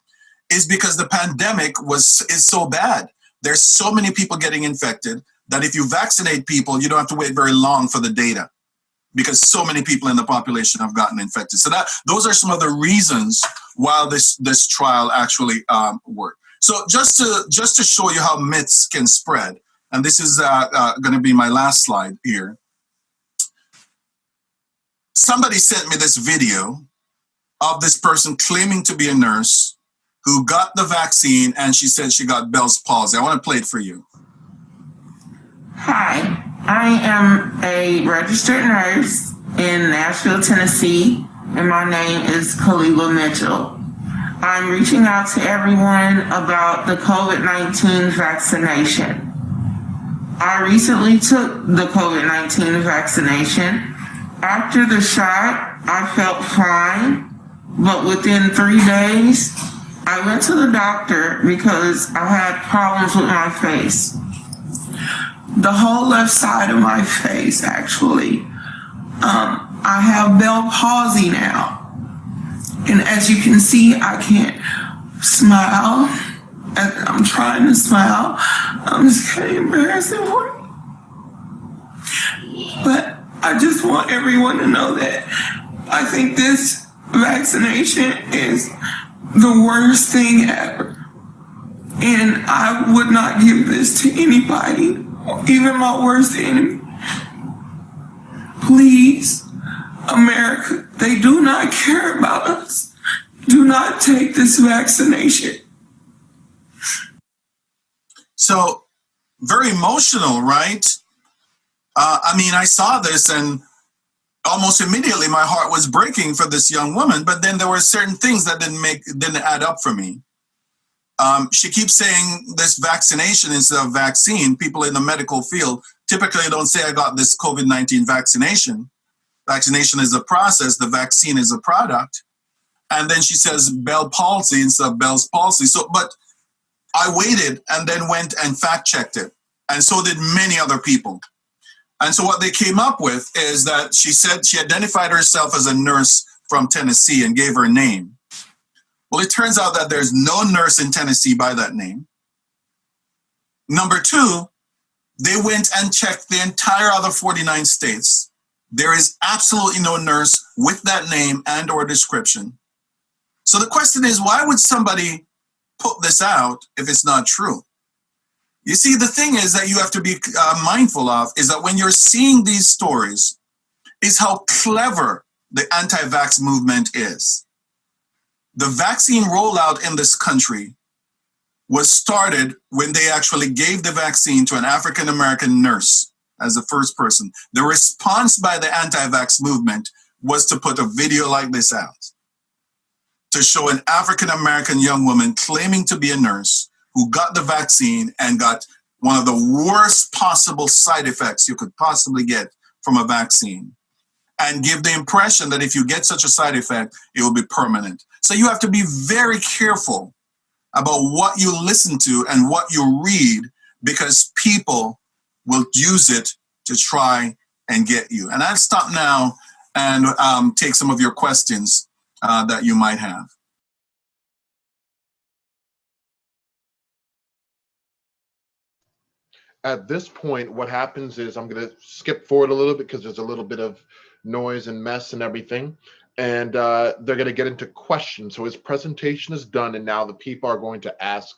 is because the pandemic is so bad. There's so many people getting infected that if you vaccinate people, you don't have to wait very long for the data because so many people in the population have gotten infected. So those are some of the reasons why this trial actually worked. So just to show you how myths can spread, and this is going to be my last slide here. Somebody sent me this video of this person claiming to be a nurse who got the vaccine and she said she got Bell's palsy. I want to play it for you. Hi, I am a registered nurse in Nashville, Tennessee, and my name is Kalila Mitchell. I'm reaching out to everyone about the COVID-19 vaccination. I recently took the COVID-19 vaccination. After the shot, I felt fine, but within 3 days, I went to the doctor because I had problems with my face. The whole left side of my face, actually. I have Bell palsy now. And as you can see, I can't smile. I'm trying to smile. I'm just getting embarrassing for me. But I just want everyone to know that I think this vaccination is the worst thing ever. And I would not give this to anybody, even my worst enemy. Please, America, they do not care about us. Do not take this vaccination. So, very emotional, right? I saw this and almost immediately my heart was breaking for this young woman, but then there were certain things that didn't add up for me. She keeps saying this vaccination instead of vaccine. People in the medical field typically don't say I got this COVID-19 vaccination. Vaccination is a process, the vaccine is a product. And then she says Bell palsy instead of Bell's palsy. But I waited and then went and fact checked it. And so did many other people. And so what they came up with is that she said she identified herself as a nurse from Tennessee and gave her name. Well, it turns out that there's no nurse in Tennessee by that name. Number 2, they went and checked the entire other 49 states. There is absolutely no nurse with that name and or description. So the question is, why would somebody put this out if it's not true? You see, the thing is that you have to be mindful of is that when you're seeing these stories, is how clever the anti-vax movement is. The vaccine rollout in this country was started when they actually gave the vaccine to an African-American nurse as the first person. The response by the anti-vax movement was to put a video like this out to show an African-American young woman claiming to be a nurse who got the vaccine and got one of the worst possible side effects you could possibly get from a vaccine, and give the impression that if you get such a side effect, it will be permanent. So you have to be very careful about what you listen to and what you read, because people will use it to try and get you. And I'll stop now and take some of your questions that you might have. at this point, what happens is I'm going to skip forward a little bit because there's a little bit of noise and mess and everything. And they're going to get into questions. So his presentation is done, and now the people are going to ask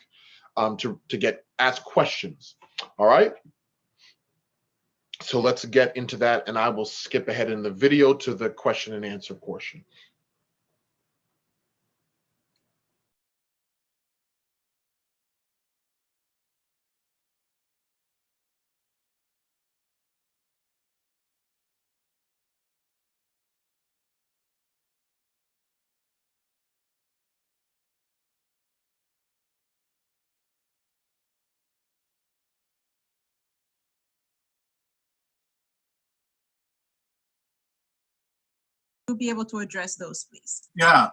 to get asked questions. All right. So let's get into that, and I will skip ahead in the video to the question and answer portion. To be able to address those, please. Yeah.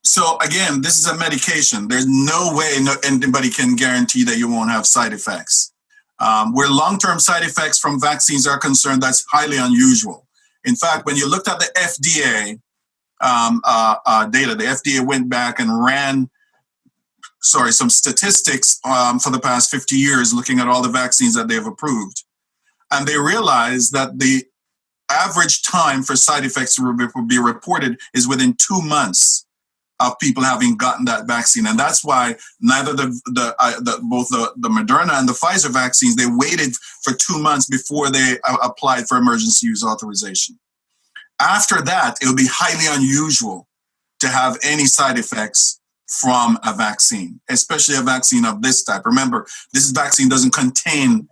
So again, this is a medication. There's no way anybody can guarantee that you won't have side effects. Where long-term side effects from vaccines are concerned, that's highly unusual. In fact, when you looked at the FDA data, the FDA went back and ran, some statistics for the past 50 years, looking at all the vaccines that they've approved. And they realized that the average time for side effects to be reported is within 2 months of people having gotten that vaccine. And that's why neither both the Moderna and the Pfizer vaccines, they waited for 2 months before they applied for emergency use authorization. After that, it will be highly unusual to have any side effects from a vaccine, especially a vaccine of this type. Remember, this vaccine doesn't contain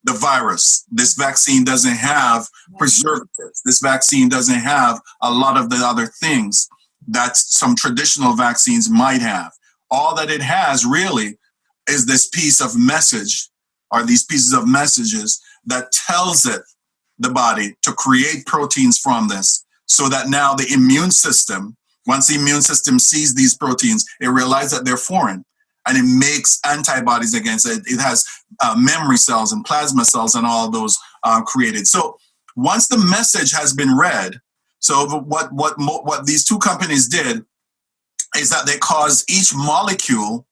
the virus. This vaccine doesn't have preservatives. This vaccine doesn't have a lot of the other things that some traditional vaccines might have. All that it has really is this piece of message, or these pieces of messages that tells it, the body, to create proteins from this, so that now the immune system, once the immune system sees these proteins, it realizes that they're foreign, and it makes antibodies against it. It has memory cells and plasma cells and all of those created. So once the message has been read, so what these two companies did is that they caused each molecule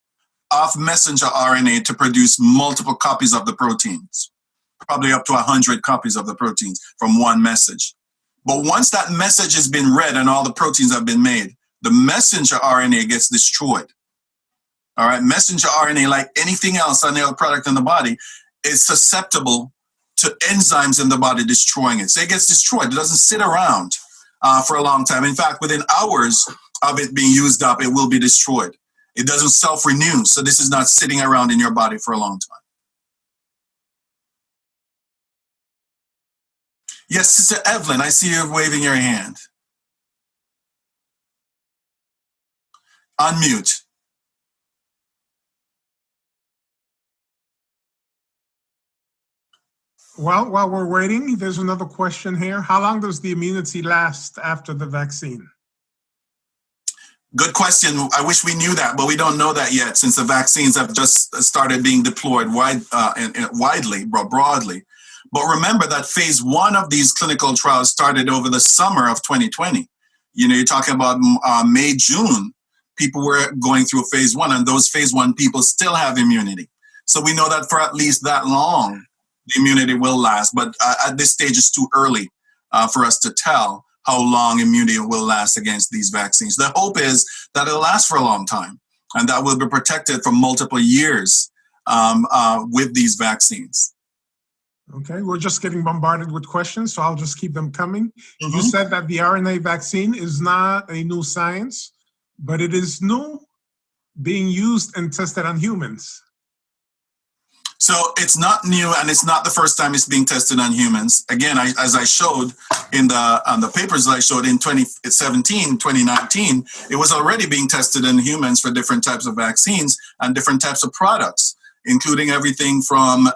of messenger RNA to produce multiple copies of the proteins, probably up to 100 copies of the proteins from one message. But once that message has been read and all the proteins have been made, the messenger RNA gets destroyed. All right, messenger RNA, like anything else, any other product in the body, is susceptible to enzymes in the body destroying it. So it gets destroyed. It doesn't sit around for a long time. In fact, within hours of it being used up, it will be destroyed. It doesn't self-renew. So this is not sitting around in your body for a long time. Yes, Sister Evelyn, I see you waving your hand. Unmute. Well, while we're waiting, there's another question here. How long does the immunity last after the vaccine? Good question. I wish we knew that, but we don't know that yet, since the vaccines have just started being deployed widely, broadly. But remember that phase 1 of these clinical trials started over the summer of 2020. You're talking about May, June, people were going through phase 1, and those phase 1 people still have immunity. So we know that for at least that long, the immunity will last. But at this stage, it's too early for us to tell how long immunity will last against these vaccines. The hope is that it'll last for a long time, and that we'll be protected for multiple years with these vaccines. Okay, we're just getting bombarded with questions, so I'll just keep them coming. You said that the RNA vaccine is not a new science, but it is new, being used and tested on humans. So it's not new, and it's not the first time it's being tested on humans. Again, as I showed in the papers that I showed in 2017, 2019, it was already being tested in humans for different types of vaccines and different types of products, including everything from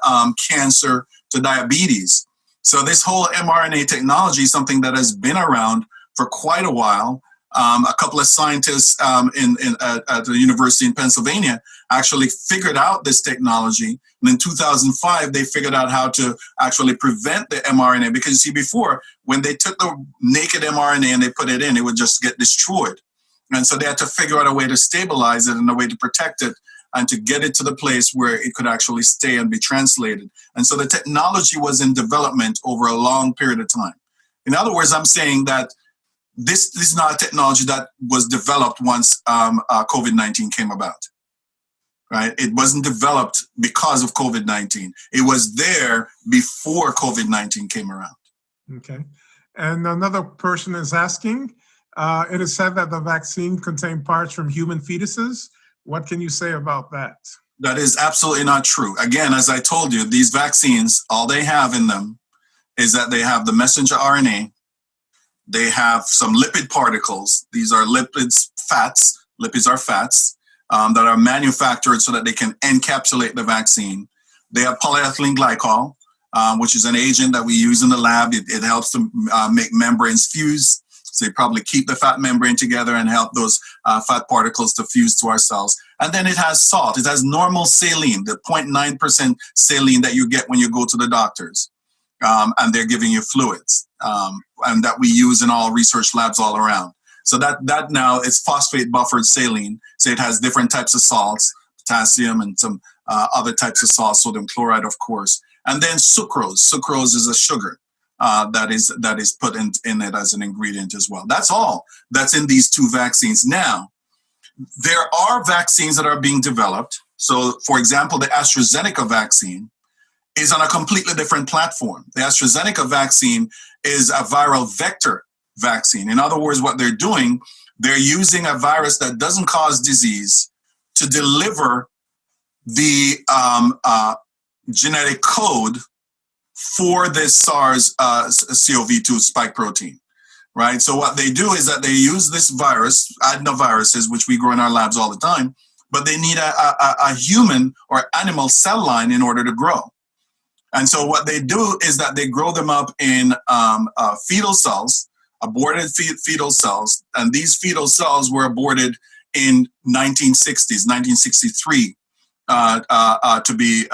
cancer to diabetes. So this whole mRNA technology is something that has been around for quite a while. A couple of scientists at the University in Pennsylvania actually figured out this technology. And in 2005, they figured out how to actually prevent the mRNA. Because you see, before, when they took the naked mRNA and they put it in, it would just get destroyed. And so they had to figure out a way to stabilize it and a way to protect it and to get it to the place where it could actually stay and be translated. And so the technology was in development over a long period of time. In other words, I'm saying that this is not a technology that was developed once COVID-19 came about, right? It wasn't developed because of COVID-19. It was there before COVID-19 came around. Okay. And another person is asking, it is said that the vaccine contained parts from human fetuses. What can you say about that? That is absolutely not true. Again, as I told you, these vaccines, all they have in them is that they have the messenger RNA. They have some lipid particles. These are lipids, fats. Lipids are fats that are manufactured so that they can encapsulate the vaccine. They have polyethylene glycol, which is an agent that we use in the lab. It helps to make membranes fuse. So they probably keep the fat membrane together and help those fat particles to fuse to our cells. And then it has salt. It has normal saline, the 0.9% saline that you get when you go to the doctors. And they're giving you fluids, and that we use in all research labs all around. So that now is phosphate buffered saline. So it has different types of salts, potassium and some other types of salts, sodium chloride, of course. And then sucrose. Sucrose is a sugar that is put in it as an ingredient as well. That's all that's in these two vaccines. Now, there are vaccines that are being developed. So, for example, the AstraZeneca vaccine is on a completely different platform. The AstraZeneca vaccine is a viral vector vaccine. In other words, what they're doing, they're using a virus that doesn't cause disease to deliver the genetic code for this SARS-CoV-2 spike protein, right? So what they do is that they use this virus, adenoviruses, which we grow in our labs all the time, but they need a human or animal cell line in order to grow. And so what they do is that they grow them up in fetal cells, aborted fetal cells. And these fetal cells were aborted in 1963, to be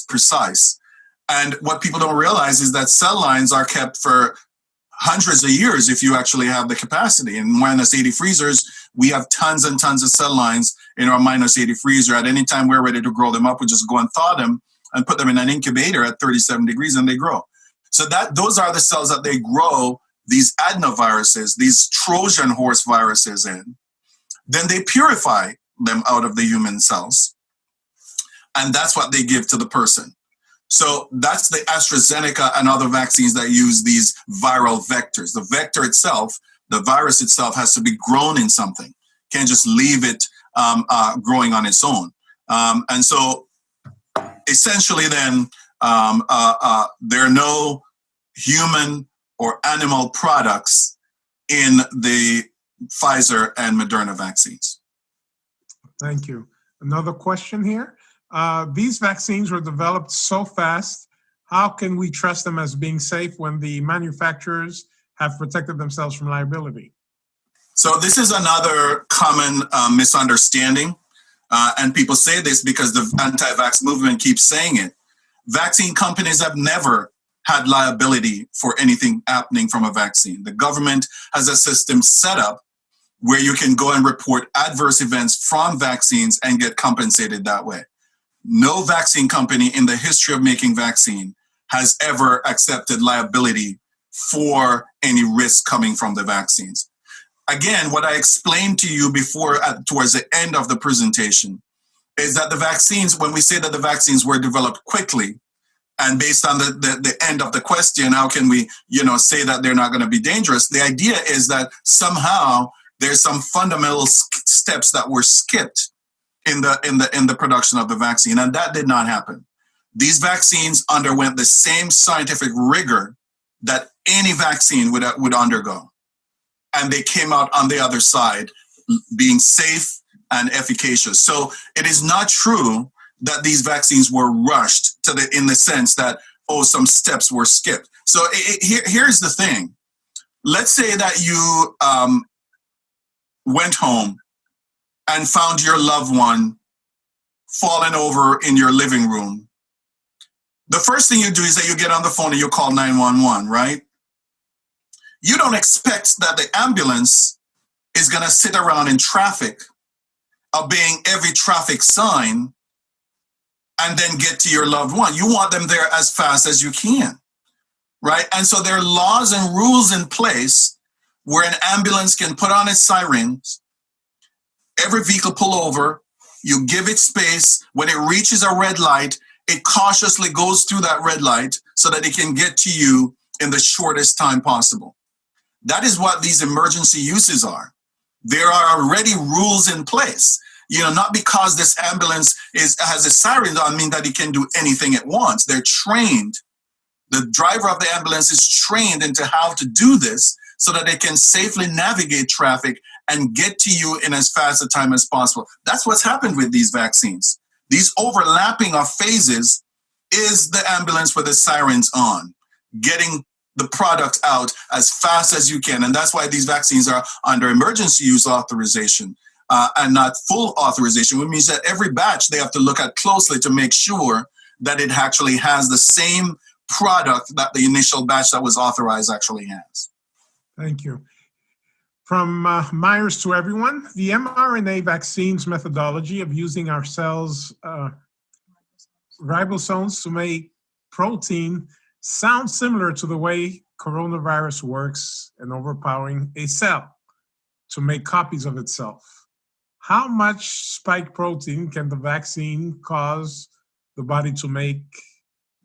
precise. And what people don't realize is that cell lines are kept for hundreds of years if you actually have the capacity. In -80 freezers, we have tons and tons of cell lines in our -80 freezer. At any time we're ready to grow them up, we just go and thaw them and put them in an incubator at 37 degrees and they grow. So those are the cells that they grow these adenoviruses, these Trojan horse viruses in. Then they purify them out of the human cells. And that's what they give to the person. So that's the AstraZeneca and other vaccines that use these viral vectors. The vector itself, the virus itself, has to be grown in something. Can't just leave it growing on its own. And so essentially then, there are no human or animal products in the Pfizer and Moderna vaccines. Thank you. Another question here. These vaccines were developed so fast. How can we trust them as being safe when the manufacturers have protected themselves from liability? So this is another common misunderstanding. And people say this because the anti-vax movement keeps saying it. Vaccine companies have never had liability for anything happening from a vaccine. The government has a system set up where you can go and report adverse events from vaccines and get compensated that way. No vaccine company in the history of making vaccine has ever accepted liability for any risk coming from the vaccines. Again, what I explained to you before, towards the end of the presentation, is that the vaccines, when we say that the vaccines were developed quickly, and based on the end of the question, how can we, say that they're not going to be dangerous? The idea is that somehow there's some fundamental steps that were skipped in the production of the vaccine, and that did not happen. These vaccines underwent the same scientific rigor that any vaccine would undergo, and they came out on the other side being safe and efficacious. So it is not true that these vaccines were rushed in the sense that, some steps were skipped. So here's the thing. Let's say that you went home and found your loved one fallen over in your living room. The first thing you do is that you get on the phone and you call 911, right? You don't expect that the ambulance is going to sit around in traffic obeying every traffic sign and then get to your loved one. You want them there as fast as you can, right? And so there are laws and rules in place where an ambulance can put on its sirens, every vehicle pull over, you give it space. When it reaches a red light, it cautiously goes through that red light so that it can get to you in the shortest time possible. That is what these emergency uses are. There are already rules in place. Not because this ambulance has a siren on mean that it can do anything it wants. They're trained. The driver of the ambulance is trained into how to do this so that they can safely navigate traffic and get to you in as fast a time as possible. That's what's happened with these vaccines. These overlapping of phases is the ambulance with the sirens on, getting the product out as fast as you can. And that's why these vaccines are under emergency use authorization and not full authorization, which means that every batch they have to look at closely to make sure that it actually has the same product that the initial batch that was authorized actually has. Thank you. From Myers to everyone, the mRNA vaccines methodology of using our cells' ribosomes to make protein sounds similar to the way coronavirus works in overpowering a cell to make copies of itself. How much spike protein can the vaccine cause the body to make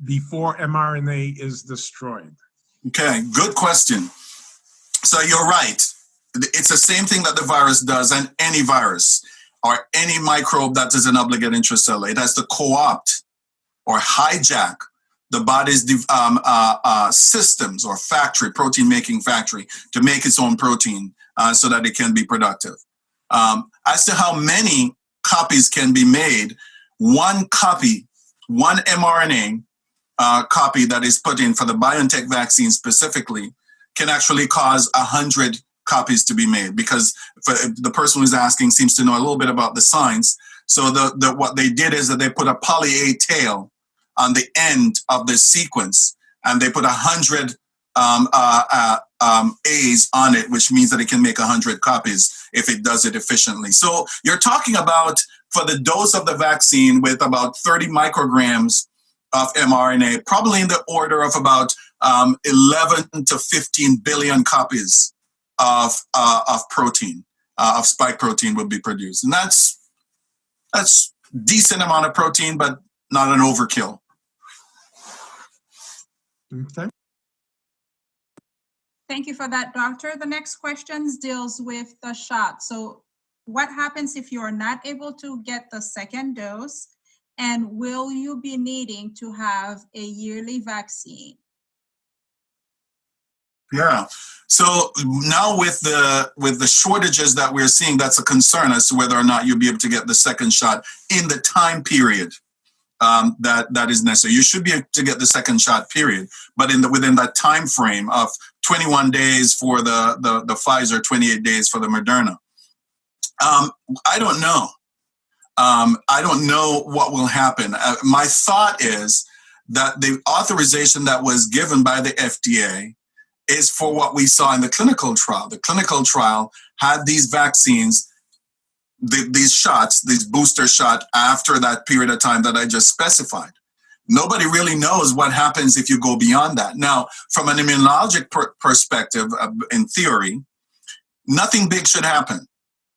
before mRNA is destroyed? Okay, good question. So you're right. It's the same thing that the virus does, and any virus or any microbe that is an obligate intracellular. It has to co-opt or hijack the body's systems or factory, protein-making factory, to make its own protein so that it can be productive. As to how many copies can be made, one copy, one mRNA copy that is put in for the BioNTech vaccine specifically can actually cause 100 copies to be made, because for the person who's asking seems to know a little bit about the science. So what they did is that they put a poly A tail on the end of the sequence, and they put 100 A's on it, which means that it can make 100 copies if it does it efficiently. So you're talking about, for the dose of the vaccine with about 30 micrograms of mRNA, probably in the order of about 11 to 15 billion copies of protein, of spike protein would be produced. And that's decent amount of protein, but not an overkill. Okay. Thank you for that, doctor. The next question deals with the shot. So what happens if you are not able to get the second dose, and will you be needing to have a yearly vaccine? Yeah. So now with the shortages that we're seeing, that's a concern as to whether or not you'll be able to get the second shot in the time period that is necessary. You should be able to get the second shot period, but within that time frame of 21 days for the Pfizer, 28 days for the Moderna. I don't know. I don't know what will happen. My thought is that the authorization that was given by the FDA is for what we saw in the clinical trial. The clinical trial had these vaccines, these shots, these booster shot after that period of time that I just specified. Nobody really knows what happens if you go beyond that. Now, from an immunologic perspective, in theory, nothing big should happen.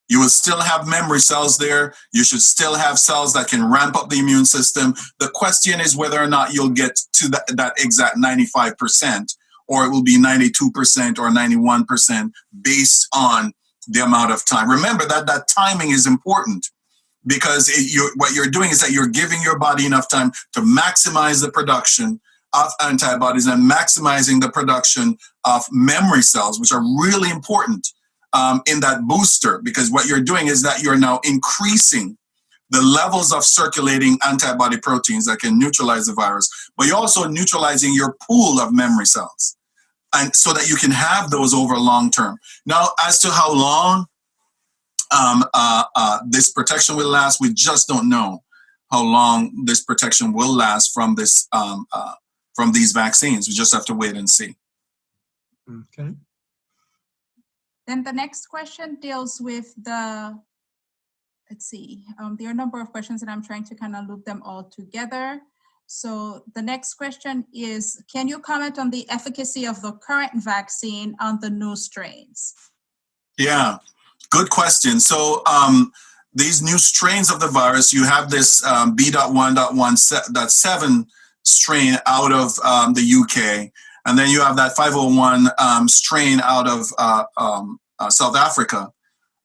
You will still have memory cells there. You should still have cells that can ramp up the immune system. The question is whether or not you'll get to that exact 95%, or it will be 92% or 91% based on the amount of time. Remember that timing is important, because what you're doing is that you're giving your body enough time to maximize the production of antibodies and maximizing the production of memory cells, which are really important in that booster, because what you're doing is that you're now increasing the levels of circulating antibody proteins that can neutralize the virus, but you're also neutralizing your pool of memory cells, and so that you can have those over long term. Now, as to how long this protection will last, we just don't know how long this protection will last from this from these vaccines. We just have to wait and see. Okay. Then the next question deals with the let's see. There are a number of questions and I'm trying to kind of loop them all together. So the next question is, can you comment on the efficacy of the current vaccine on the new strains? Yeah, good question. So these new strains of the virus, you have this B.1.1.7 strain out of the UK, and then you have that 501 strain out of South Africa.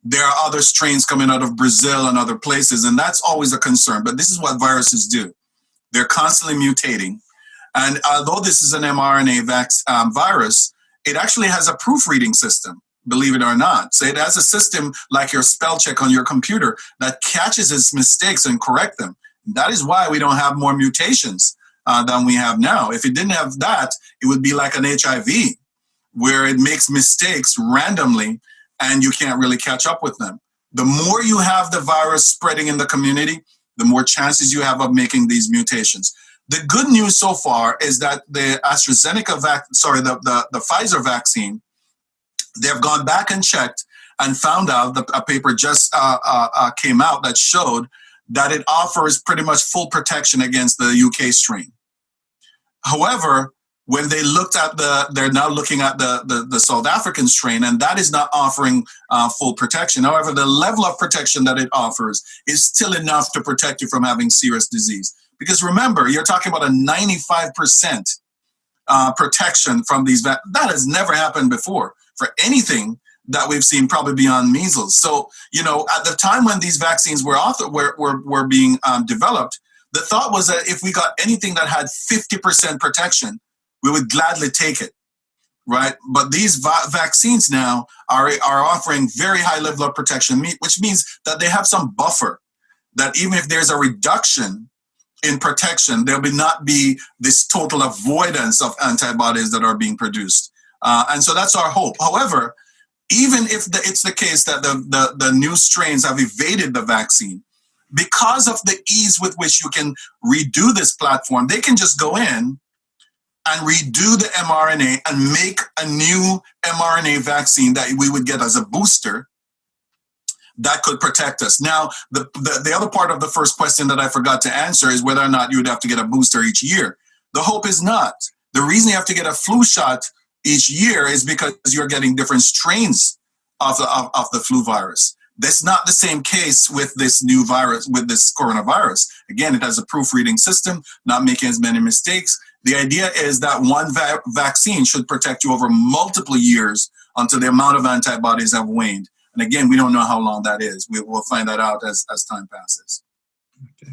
There are other strains coming out of Brazil and other places, and that's always a concern. But this is what viruses do. They're constantly mutating. And although this is an mRNA virus, it actually has a proofreading system, believe it or not. So it has a system like your spell check on your computer that catches its mistakes and correct them. That is why we don't have more mutations than we have now. If it didn't have that, it would be like an HIV, where it makes mistakes randomly and you can't really catch up with them. The more you have the virus spreading in the community, the more chances you have of making these mutations. The good news so far is that the AstraZeneca the Pfizer vaccine, they've gone back and checked and found out that a paper just came out that showed that it offers pretty much full protection against the UK strain. However, when they looked at they're now looking at the South African strain, and that is not offering full protection. However, the level of protection that it offers is still enough to protect you from having serious disease. Because remember, you're talking about a 95% protection from these. That has never happened before for anything that we've seen, probably beyond measles. So, at the time when these vaccines were being developed, the thought was that if we got anything that had 50% protection, we would gladly take it, right? But these vaccines now are offering very high level of protection, which means that they have some buffer, that even if there's a reduction in protection, there will not be this total avoidance of antibodies that are being produced. And so that's our hope. However, even if it's the case that the new strains have evaded the vaccine, because of the ease with which you can redo this platform, they can just go in and redo the mRNA and make a new mRNA vaccine that we would get as a booster that could protect us. Now, the other part of the first question that I forgot to answer is whether or not you would have to get a booster each year. The hope is not. The reason you have to get a flu shot each year is because you're getting different strains of the flu virus. That's not the same case with this new virus, with this coronavirus. Again, it has a proofreading system, not making as many mistakes. The idea is that one vaccine should protect you over multiple years until the amount of antibodies have waned. And again, we don't know how long that is. We'll find that out as time passes. Okay.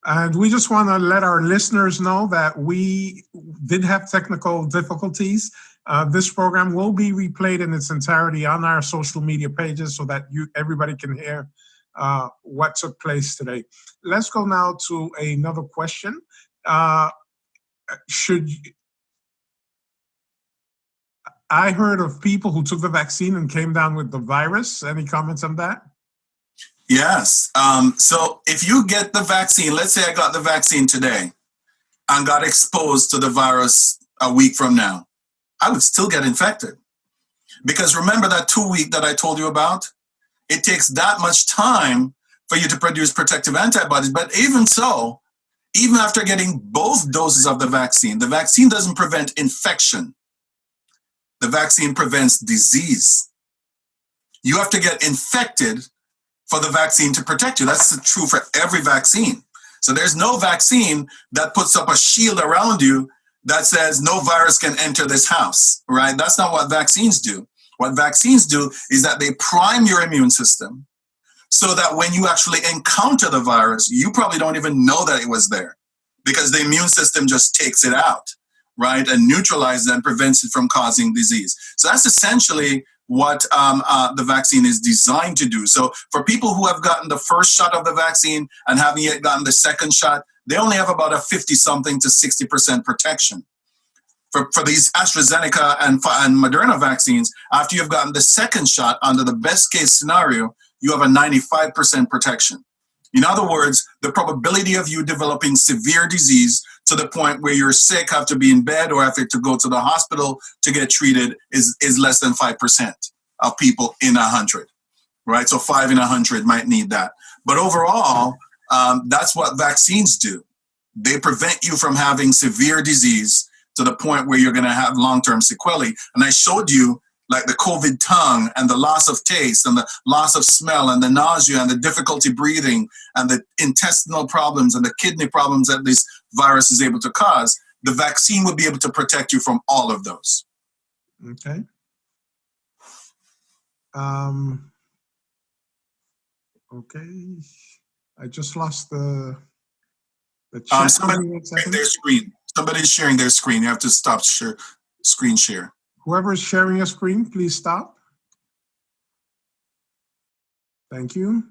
And we just want to let our listeners know that we did have technical difficulties. This program will be replayed in its entirety on our social media pages so that everybody can hear what took place today. Let's go now to another question. I heard of people who took the vaccine and came down with the virus. Any comments on that? Yes. So if you get the vaccine, let's say I got the vaccine today and got exposed to the virus a week from now, I would still get infected. Because remember that 2 week that I told you about? It takes that much time for you to produce protective antibodies. But even so, even after getting both doses of the vaccine doesn't prevent infection. The vaccine prevents disease. You have to get infected for the vaccine to protect you. That's true for every vaccine. So there's no vaccine that puts up a shield around you that says no virus can enter this house, right? That's not what vaccines do. What vaccines do is that they prime your immune system so that when you actually encounter the virus, you probably don't even know that it was there because the immune system just takes it out, right? And neutralizes it and prevents it from causing disease. So that's essentially what the vaccine is designed to do. So for people who have gotten the first shot of the vaccine and haven't yet gotten the second shot, they only have about a 50-something to 60% protection. For these AstraZeneca and Moderna vaccines, after you've gotten the second shot, under the best case scenario, you have a 95% protection. In other words, the probability of you developing severe disease to the point where you're sick, have to be in bed, or have to go to the hospital to get treated is less than 5% of people in 100. right? So 5 in 100 might need that. But overall, that's what vaccines do. They prevent you from having severe disease to the point where you're going to have long-term sequelae. And I showed you like the COVID tongue and the loss of taste and the loss of smell and the nausea and the difficulty breathing and the intestinal problems and the kidney problems that this virus is able to cause. The vaccine would be able to protect you from all of those. Okay. Okay. I just lost the chat. Somebody's sharing their screen. Somebody's sharing their screen. You have to stop screen share. Whoever is sharing your screen, please stop. Thank you.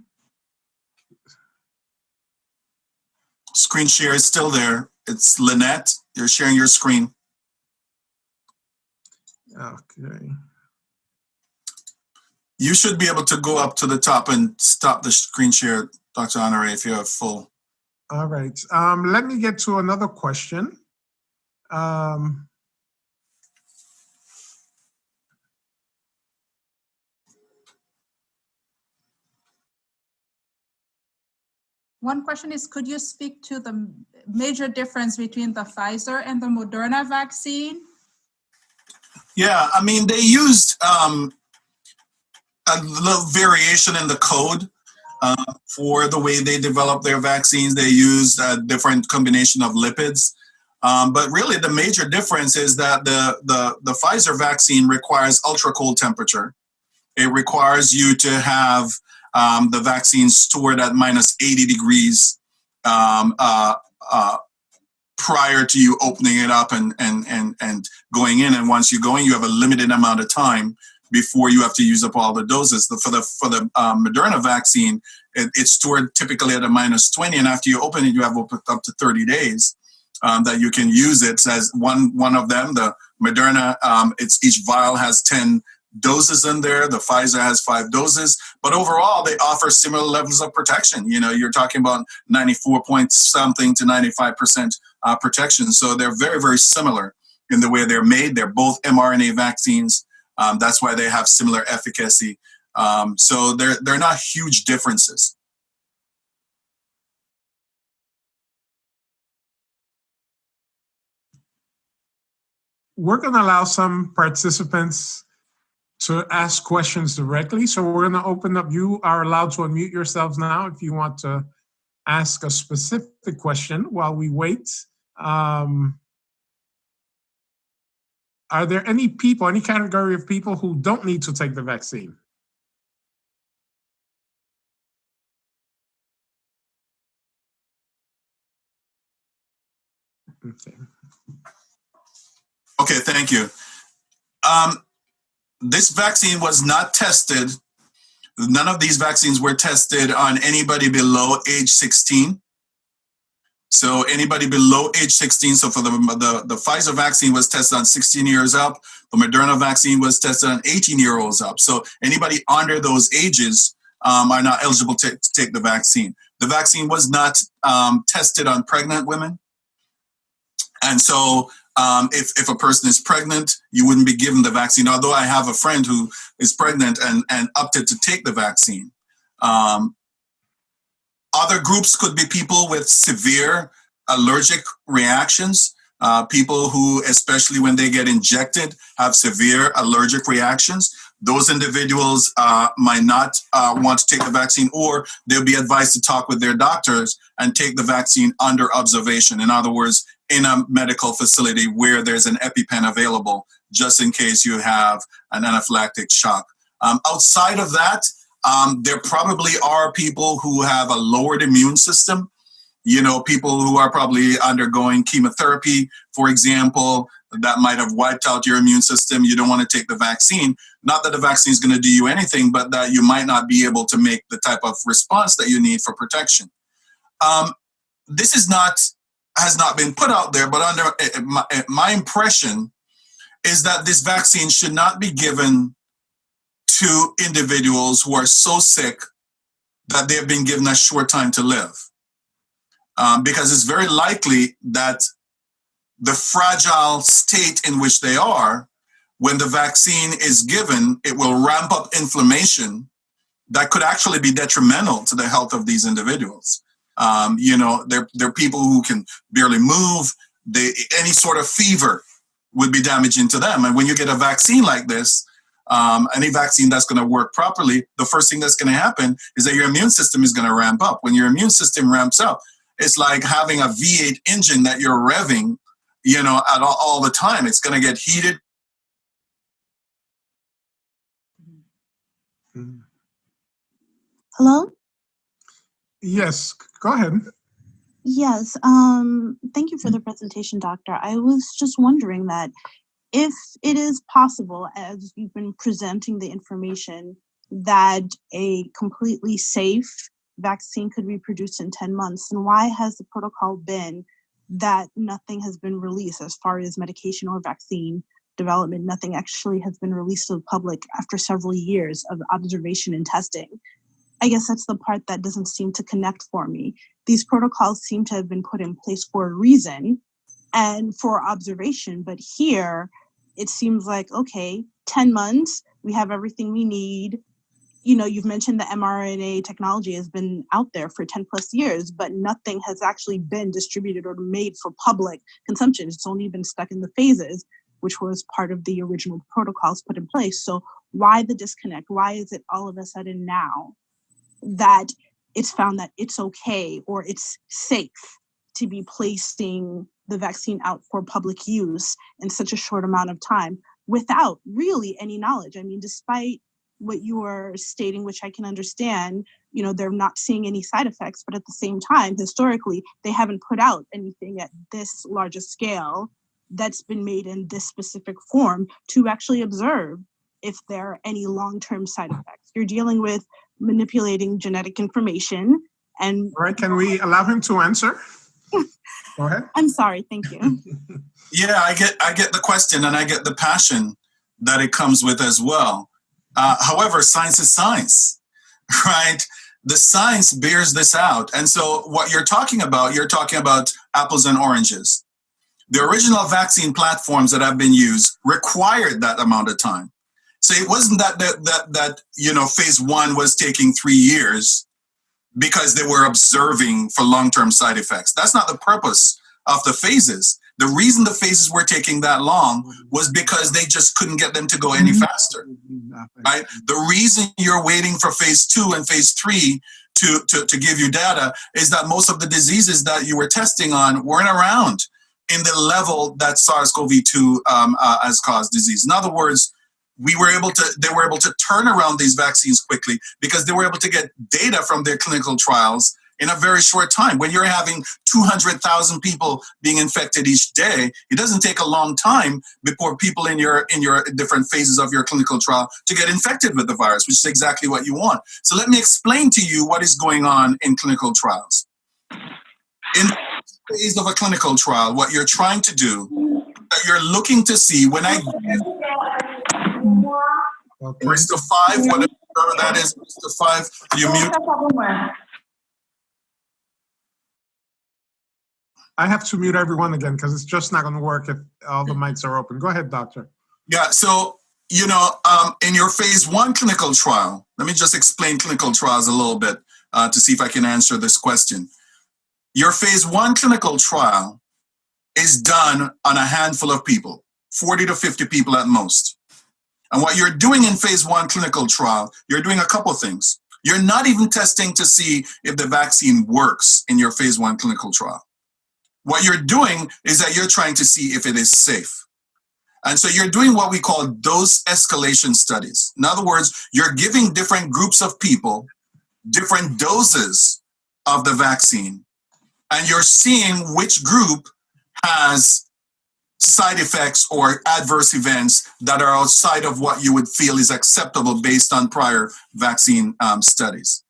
Screen share is still there. It's Lynette. You're sharing your screen. Okay. You should be able to go up to the top and stop the screen share, Dr. Honore, if you have full. All right. Let me get to another question. One question is, could you speak to the major difference between the Pfizer and the Moderna vaccine? Yeah, I mean, they used a little variation in the code for the way they develop their vaccines. They used a different combination of lipids. But really, the major difference is that the Pfizer vaccine requires ultra cold temperature. It requires you to have the vaccine stored at minus 80 degrees prior to you opening it up and going in. And once you go in, you have a limited amount of time before you have to use up all the doses. For the Moderna vaccine, it's stored typically at a minus 20, and after you open it, you have up to 30 days that you can use it. As one of them, the Moderna, each vial has 10 doses in there. The Pfizer has 5 doses, but overall they offer similar levels of protection. You know, you're talking about 94 point something to 95% protection. So they're very, very similar in the way they're made. They're both mRNA vaccines. That's why they have similar efficacy. So they're not huge differences. We're going to allow some participants to ask questions directly. So we're going to open up. You are allowed to unmute yourselves now if you want to ask a specific question while we wait. Are there any people, any category of people who don't need to take the vaccine? Okay. Okay, thank you. This vaccine was not tested. None of these vaccines were tested on anybody below age 16. So anybody below age 16, so for the Pfizer vaccine was tested on 16 years up. The Moderna vaccine was tested on 18-year-olds up. So anybody under those ages are not eligible to take the vaccine. The vaccine was not tested on pregnant women. And so if a person is pregnant, you wouldn't be given the vaccine, although I have a friend who is pregnant and opted to take the vaccine. Other groups could be people with severe allergic reactions, people who, especially when they get injected, have severe allergic reactions. Those individuals might not want to take the vaccine, or they'll be advised to talk with their doctors and take the vaccine under observation. In other words, in a medical facility where there's an EpiPen available, just in case you have an anaphylactic shock. Outside of that, there probably are people who have a lowered immune system, you know, people who are probably undergoing chemotherapy, for example, that might have wiped out your immune system. You don't want to take the vaccine. Not that the vaccine is going to do you anything, but that you might not be able to make the type of response that you need for protection. This has not been put out there, but under my impression is that this vaccine should not be given to individuals who are so sick that they have been given a short time to live. Because it's very likely that the fragile state in which they are, when the vaccine is given, it will ramp up inflammation that could actually be detrimental to the health of these individuals. They're people who can barely move. Any sort of fever would be damaging to them. And when you get a vaccine like this, any vaccine that's going to work properly, the first thing that's going to happen is that your immune system is going to ramp up. When your immune system ramps up, it's like having a V8 engine that you're revving, at all the time. It's going to get heated. Hello? Yes, go ahead. Yes, thank you for the presentation, Doctor. I was just wondering that if it is possible, as you've been presenting the information, that a completely safe vaccine could be produced in 10 months, then why has the protocol been that nothing has been released as far as medication or vaccine development? Nothing actually has been released to the public after several years of observation and testing. I guess that's the part that doesn't seem to connect for me. These protocols seem to have been put in place for a reason and for observation, but here it seems like, okay, 10 months, we have everything we need. You've mentioned the mRNA technology has been out there for 10 plus years, but nothing has actually been distributed or made for public consumption. It's only been stuck in the phases, which was part of the original protocols put in place. So why the disconnect? Why is it all of a sudden now that it's found that it's okay or it's safe to be placing the vaccine out for public use in such a short amount of time without really any knowledge? I mean, despite what you are stating, which I can understand, they're not seeing any side effects, but at the same time, historically, they haven't put out anything at this large a scale that's been made in this specific form to actually observe if there are any long-term side effects. You're dealing with manipulating genetic information and— All right, can we allow him to answer? Go ahead. I'm sorry, thank you. Yeah, I get the question and I get the passion that it comes with as well. However, science is science, right? The science bears this out. And so what you're talking about apples and oranges. The original vaccine platforms that have been used required that amount of time. So it wasn't that phase 1 was taking 3 years because they were observing for long-term side effects. That's not the purpose of the phases. The reason the phases were taking that long was because they just couldn't get them to go any faster, right? The reason you're waiting for phase 2 and phase 3 to give you data is that most of the diseases that you were testing on weren't around in the level that SARS-CoV-2 has caused disease. In other words, they were able to turn around these vaccines quickly because they were able to get data from their clinical trials in a very short time. When you're having 200,000 people being infected each day, it doesn't take a long time before people in your different phases of your clinical trial to get infected with the virus, which is exactly what you want. So let me explain to you what is going on in clinical trials. In the phase of a clinical trial, what you're trying to do, you're looking to see when I Mr. 5, whatever that is, Mr. 5, you mute. I have to mute everyone again because it's just not going to work if all the mics are open. Go ahead, doctor. Yeah, so, in your phase 1 clinical trial, let me just explain clinical trials a little bit to see if I can answer this question. Your phase 1 clinical trial is done on a handful of people, 40 to 50 people at most. And what you're doing in phase 1 clinical trial, you're doing a couple things. You're not even testing to see if the vaccine works in your phase 1 clinical trial. What you're doing is that you're trying to see if it is safe. And so you're doing what we call dose escalation studies. In other words, you're giving different groups of people different doses of the vaccine, and you're seeing which group has side effects or adverse events that are outside of what you would feel is acceptable based on prior vaccine studies.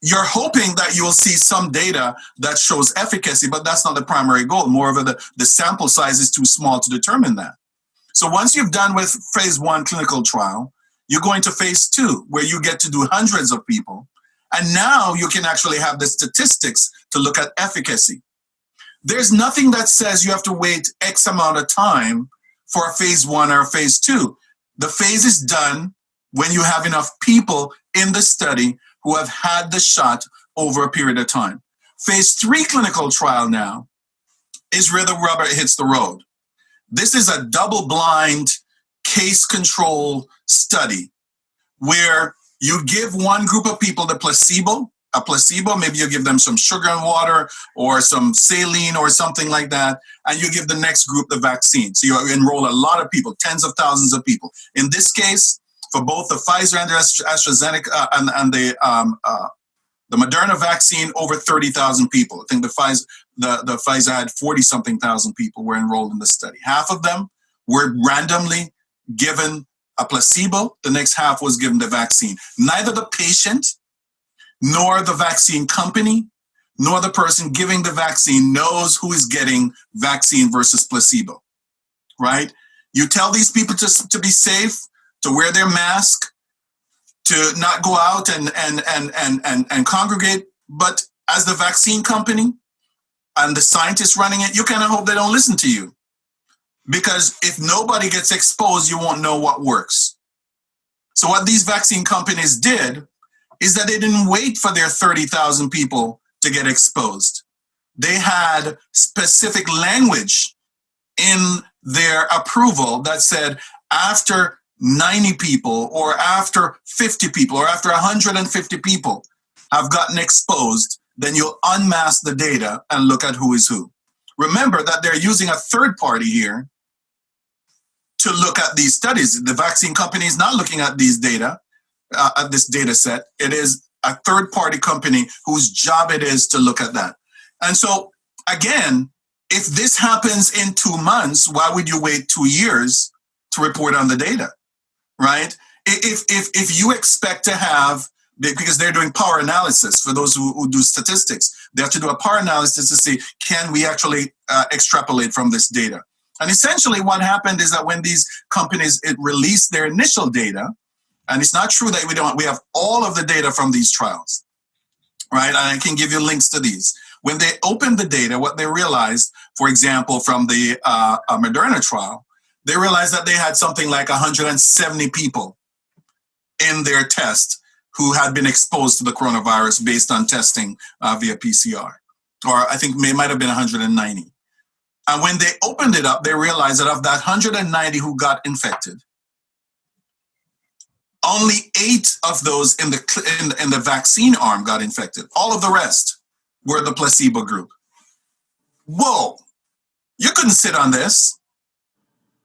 You're hoping that you will see some data that shows efficacy, but that's not the primary goal. Moreover, the sample size is too small to determine that. So once you've done with phase 1 clinical trial, you go into phase 2, where you get to do hundreds of people. And now you can actually have the statistics to look at efficacy. There's nothing that says you have to wait X amount of time for a phase 1 or a phase 2. The phase is done when you have enough people in the study who have had the shot over a period of time. Phase 3 clinical trial now is where the rubber hits the road. This is a double-blind case control study where you give one group of people a placebo, maybe you give them some sugar and water or some saline or something like that, and you give the next group the vaccine. So you enroll a lot of people, tens of thousands of people. In this case, for both the Pfizer and the AstraZeneca and the Moderna vaccine, over 30,000 people. I think the Pfizer had 40-something thousand people were enrolled in the study. Half of them were randomly given a placebo. The next half was given the vaccine. Neither the patient nor the vaccine company nor the person giving the vaccine knows who is getting vaccine versus placebo, right? You tell these people to be safe, to wear their mask, to not go out and congregate. But as the vaccine company and the scientists running it, you kind of hope they don't listen to you. Because if nobody gets exposed, you won't know what works. So what these vaccine companies did is that they didn't wait for their 30,000 people to get exposed. They had specific language in their approval that said after 90 people or after 50 people or after 150 people have gotten exposed, then you'll unmask the data and look at who is who. Remember that they're using a third party here to look at these studies. The vaccine company is not looking at these data, at this data set. It is a third party company whose job it is to look at that. And so again, if this happens in 2 months, why would you wait 2 years to report on the data, right? If you expect to have, because they're doing power analysis for those who do statistics, they have to do a power analysis to see, can we actually extrapolate from this data? And essentially what happened is that when these companies released their initial data, and it's not true that we have all of the data from these trials, right? And I can give you links to these. When they opened the data, what they realized, for example, from the Moderna trial, they realized that they had something like 170 people in their test who had been exposed to the coronavirus based on testing via PCR. Or I think it might have been 190. And when they opened it up, they realized that of that 190 who got infected, only 8 of those in the vaccine arm got infected. All of the rest were the placebo group. Whoa, you couldn't sit on this.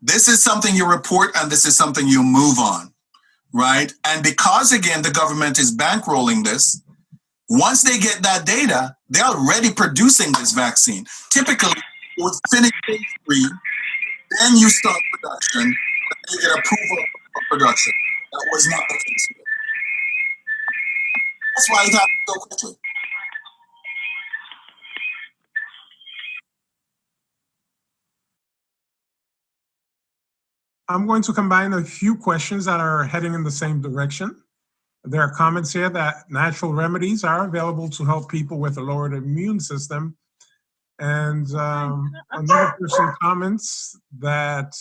This is something you report and this is something you move on, right? And because, again, the government is bankrolling this, once they get that data, they're already producing this vaccine. Typically, you would finish phase 3, then you start production, and you get approval of production. That was not the case here. That's why it happened so quickly. I'm going to combine a few questions that are heading in the same direction. There are comments here that natural remedies are available to help people with a lowered immune system. And another person comments that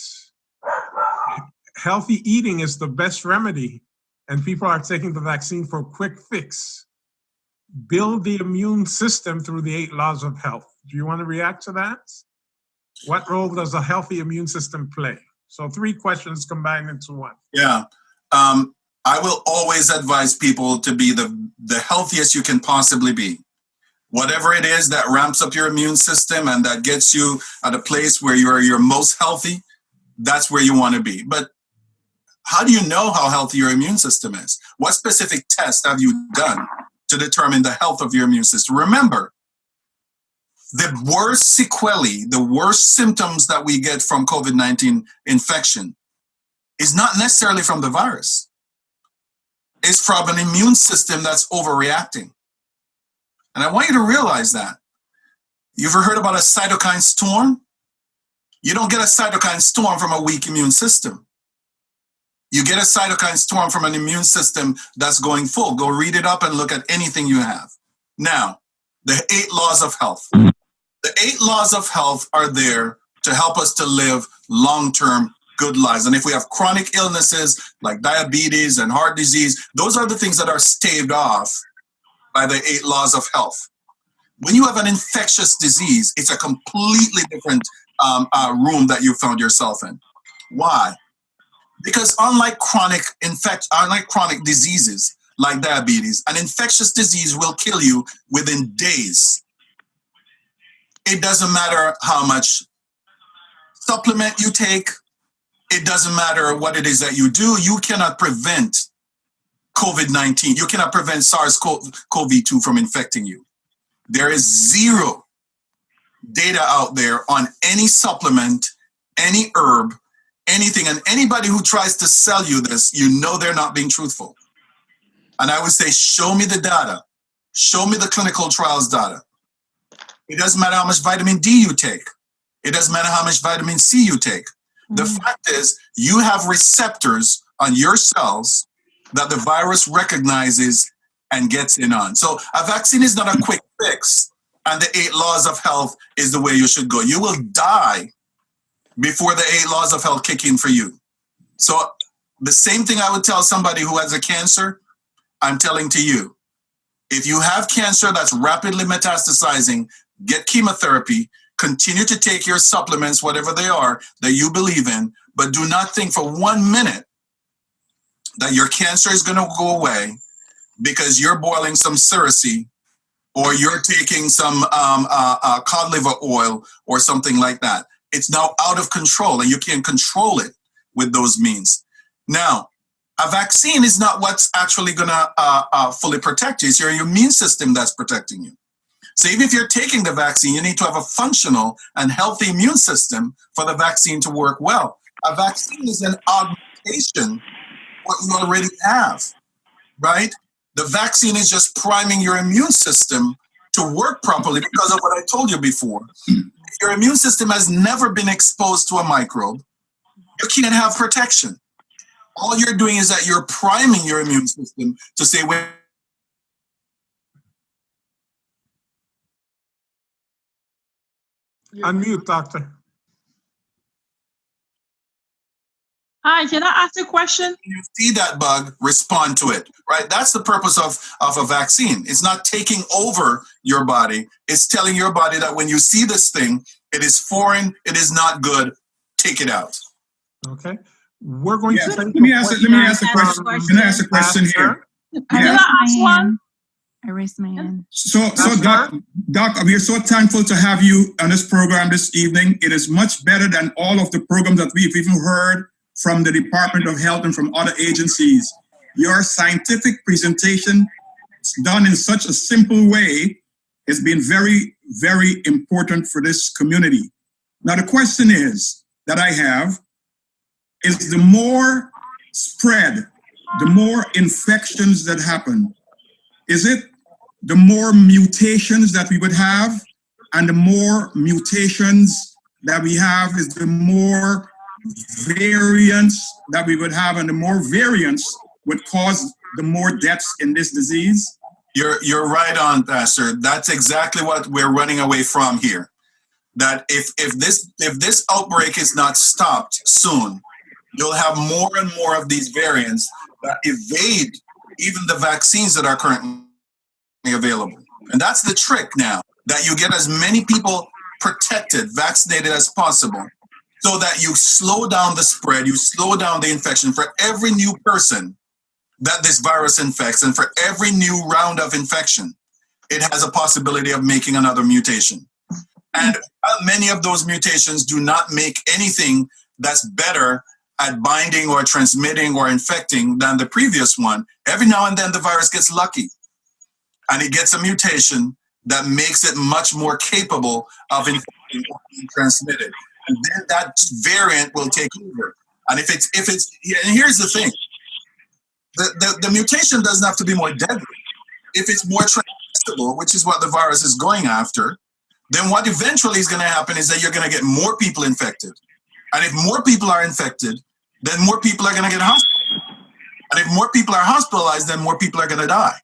healthy eating is the best remedy, and people are taking the vaccine for a quick fix. Build the immune system through the 8 laws of health. Do you want to react to that? What role does a healthy immune system play? So 3 questions combined into one. Yeah. I will always advise people to be the healthiest you can possibly be. Whatever it is that ramps up your immune system and that gets you at a place where you're most healthy, that's where you want to be. But how do you know how healthy your immune system is? What specific tests have you done to determine the health of your immune system? Remember, the worst sequelae, the worst symptoms that we get from COVID-19 infection is not necessarily from the virus. It's from an immune system that's overreacting. And I want you to realize that. You ever heard about a cytokine storm? You don't get a cytokine storm from a weak immune system. You get a cytokine storm from an immune system that's going full. Go read it up and look at anything you have. Now, the 8 laws of health. The 8 laws of health are there to help us to live long-term good lives. And if we have chronic illnesses like diabetes and heart disease, those are the things that are staved off by the 8 laws of health. When you have an infectious disease, it's a completely different room that you found yourself in. Why? Because unlike chronic diseases like diabetes, an infectious disease will kill you within days. It doesn't matter how much supplement you take. It doesn't matter what it is that you do. You cannot prevent COVID-19. You cannot prevent SARS-CoV-2 from infecting you. There is zero data out there on any supplement, any herb, anything. And anybody who tries to sell you this, you know they're not being truthful. And I would say, show me the data. Show me the clinical trials data. It doesn't matter how much vitamin D you take. It doesn't matter how much vitamin C you take. The fact is, you have receptors on your cells that the virus recognizes and gets in on. So a vaccine is not a quick fix, and the 8 laws of health is the way you should go. You will die before the 8 laws of health kick in for you. So the same thing I would tell somebody who has a cancer, I'm telling to you. If you have cancer that's rapidly metastasizing, get chemotherapy, continue to take your supplements, whatever they are, that you believe in, but do not think for 1 minute that your cancer is going to go away because you're boiling some cerasee or you're taking some cod liver oil or something like that. It's now out of control, and you can't control it with those means. Now, a vaccine is not what's actually going to fully protect you. It's your immune system that's protecting you. So even if you're taking the vaccine, you need to have a functional and healthy immune system for the vaccine to work well. A vaccine is an augmentation of what you already have, right? The vaccine is just priming your immune system to work properly because of what I told you before. If your immune system has never been exposed to a microbe, you can't have protection. All you're doing is that you're priming your immune system to say, when unmute, doctor. Hi, can I ask a question? you see that bug, respond to it, right? That's the purpose of a vaccine. It's not taking over your body. It's telling your body that when you see this thing, it is foreign, it is not good, take it out. Okay. We're going to let me ask a question. Can I ask a question here? Can I ask one? I raised my hand. So Doc, we are so thankful to have you on this program this evening. It is much better than all of the programs that we've even heard from the Department of Health and from other agencies. Your scientific presentation is done in such a simple way. It's been very, very important for this community. Now, the question is that I have is, the more spread, the more infections that happen, is it the more mutations that we would have? And the more mutations that we have is the more variants that we would have, and the more variants would cause the more deaths in this disease? You're right on, Pastor. That's exactly what we're running away from here. That if this outbreak is not stopped soon, you'll have more and more of these variants that evade even the vaccines that are currently available. And that's the trick now, that you get as many people protected, vaccinated as possible, so that you slow down the spread, you slow down the infection. For every new person that this virus infects, and for every new round of infection, it has a possibility of making another mutation. And many of those mutations do not make anything that's better at binding or transmitting or infecting than the previous one. Every now and then the virus gets lucky, and it gets a mutation that makes it much more capable of infecting or being transmitted. And then that variant will take over. And if it's, and here's the thing, the mutation doesn't have to be more deadly. If it's more transmissible, which is what the virus is going after, then what eventually is going to happen is that you're going to get more people infected. And if more people are infected, then more people are going to get hospitalized. And if more people are hospitalized, then more people are going to die.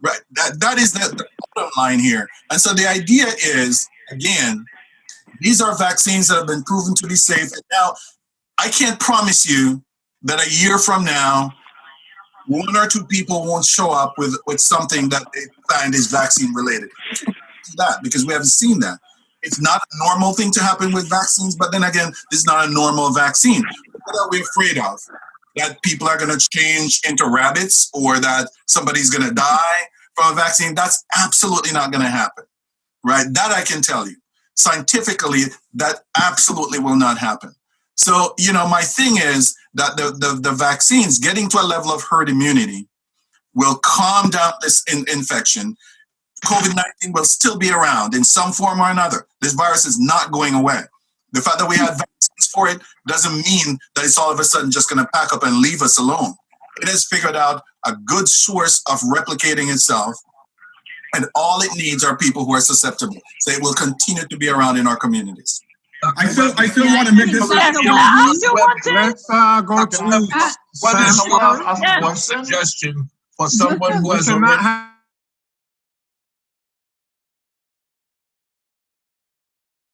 Right? That is the bottom line here. And so the idea is, again, these are vaccines that have been proven to be safe. And now, I can't promise you that a year from now, 1 or 2 people won't show up with something that they find is vaccine related. That because we haven't seen that. It's not a normal thing to happen with vaccines, but then again, this is not a normal vaccine. What are we afraid of? That people are going to change into rabbits or that somebody's going to die from a vaccine? That's absolutely not going to happen, right? That I can tell you. Scientifically, that absolutely will not happen. So, you know, my thing is that the vaccines getting to a level of herd immunity will calm down this infection. COVID-19 will still be around in some form or another. This virus is not going away. The fact that we have vaccines for it doesn't mean that it's all of a sudden just going to pack up and leave us alone. It has figured out a good source of replicating itself, and all it needs are people who are susceptible. So it will continue to be around in our communities. I still want to make this. Let's go to Sam. One suggestion for someone who has already.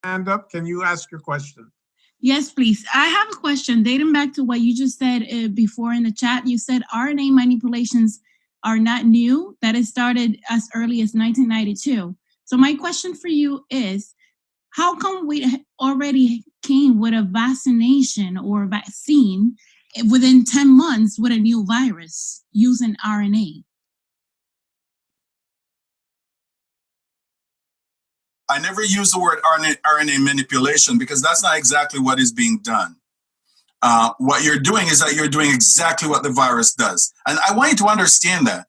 Hand up. Can you ask your question? Yes, please. I have a question dating back to what you just said before in the chat. You said RNA manipulations are not new, that it started as early as 1992. So my question for you is, how come we already came with a vaccination or vaccine within 10 months with a new virus using RNA? I never use the word RNA manipulation because that's not exactly what is being done. What you're doing is that you're doing exactly what the virus does. And I want you to understand that.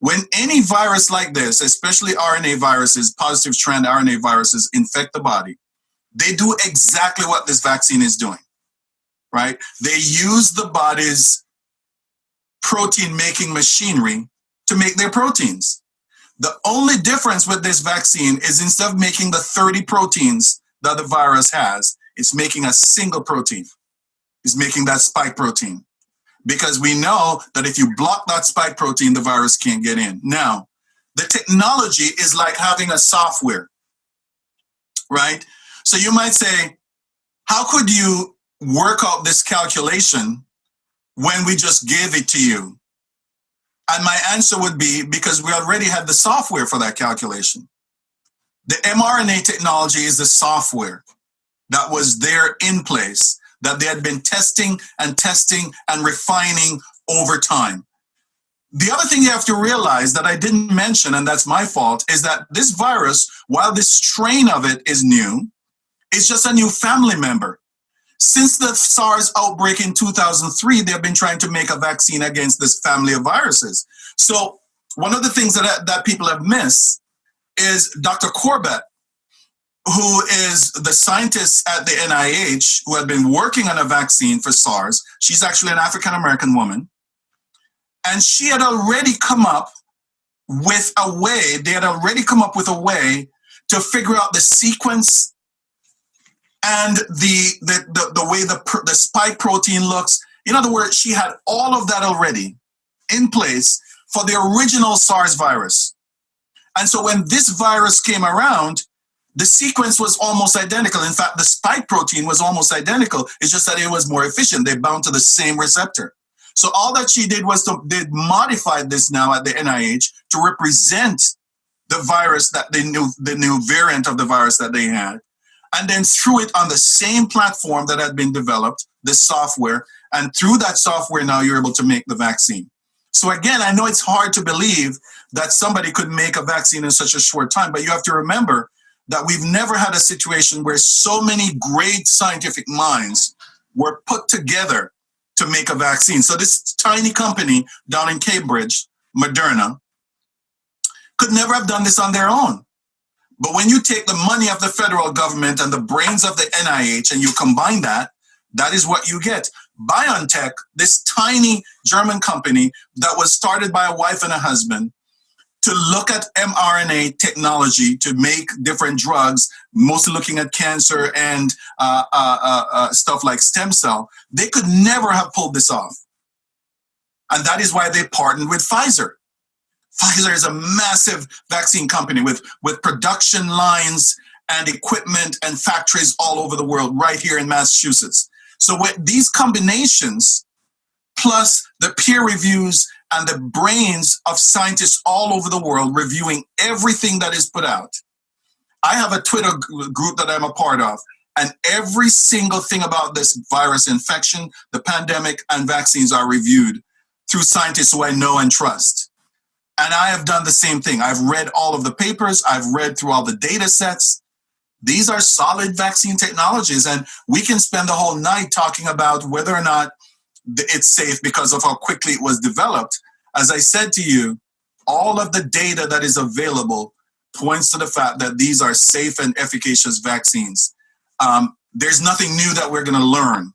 When any virus like this, especially RNA viruses, positive strand RNA viruses, infect the body, they do exactly what this vaccine is doing, right? They use the body's protein-making machinery to make their proteins. The only difference with this vaccine is instead of making the 30 proteins that the virus has, it's making a single protein. It's making that spike protein. Because we know that if you block that spike protein, the virus can't get in. Now, the technology is like having a software, right? So you might say, how could you work out this calculation when we just gave it to you? And my answer would be because we already had the software for that calculation. The mRNA technology is the software that was there in place that they had been testing and refining over time. The other thing you have to realize that I didn't mention, and that's my fault, is that this virus, while this strain of it is new, it's just a new family member. Since the SARS outbreak in 2003, they've been trying to make a vaccine against this family of viruses. So one of the things that people have missed is Dr. Corbett, who is the scientist at the NIH who had been working on a vaccine for SARS. She's actually an African-American woman. And she had already come up with a way, to figure out the sequence and the way the spike protein looks. In other words, she had all of that already in place for the original SARS virus. And so when this virus came around, the sequence was almost identical. In fact, the spike protein was almost identical. It's just that it was more efficient. They bound to the same receptor. So all that she did was they modified this now at the NIH to represent the virus that they knew, the new variant of the virus that they had, and then threw it on the same platform that had been developed, the software, and through that software now you're able to make the vaccine. So again, I know it's hard to believe that somebody could make a vaccine in such a short time, but you have to remember that we've never had a situation where so many great scientific minds were put together to make a vaccine. So this tiny company down in Cambridge, Moderna, could never have done this on their own. But when you take the money of the federal government and the brains of the NIH and you combine that, that is what you get. BioNTech, this tiny German company that was started by a wife and a husband to look at mRNA technology to make different drugs, mostly looking at cancer and stuff like stem cell, they could never have pulled this off. And that is why they partnered with Pfizer. Pfizer is a massive vaccine company with production lines and equipment and factories all over the world, right here in Massachusetts. So with these combinations, plus the peer reviews and the brains of scientists all over the world reviewing everything that is put out. I have a Twitter group that I'm a part of, and every single thing about this virus infection, the pandemic, and vaccines are reviewed through scientists who I know and trust. And I have done the same thing. I've read all of the papers. I've read through all the data sets. These are solid vaccine technologies, and we can spend the whole night talking about whether or not it's safe because of how quickly it was developed. As I said to you, all of the data that is available points to the fact that these are safe and efficacious vaccines. There's nothing new that we're going to learn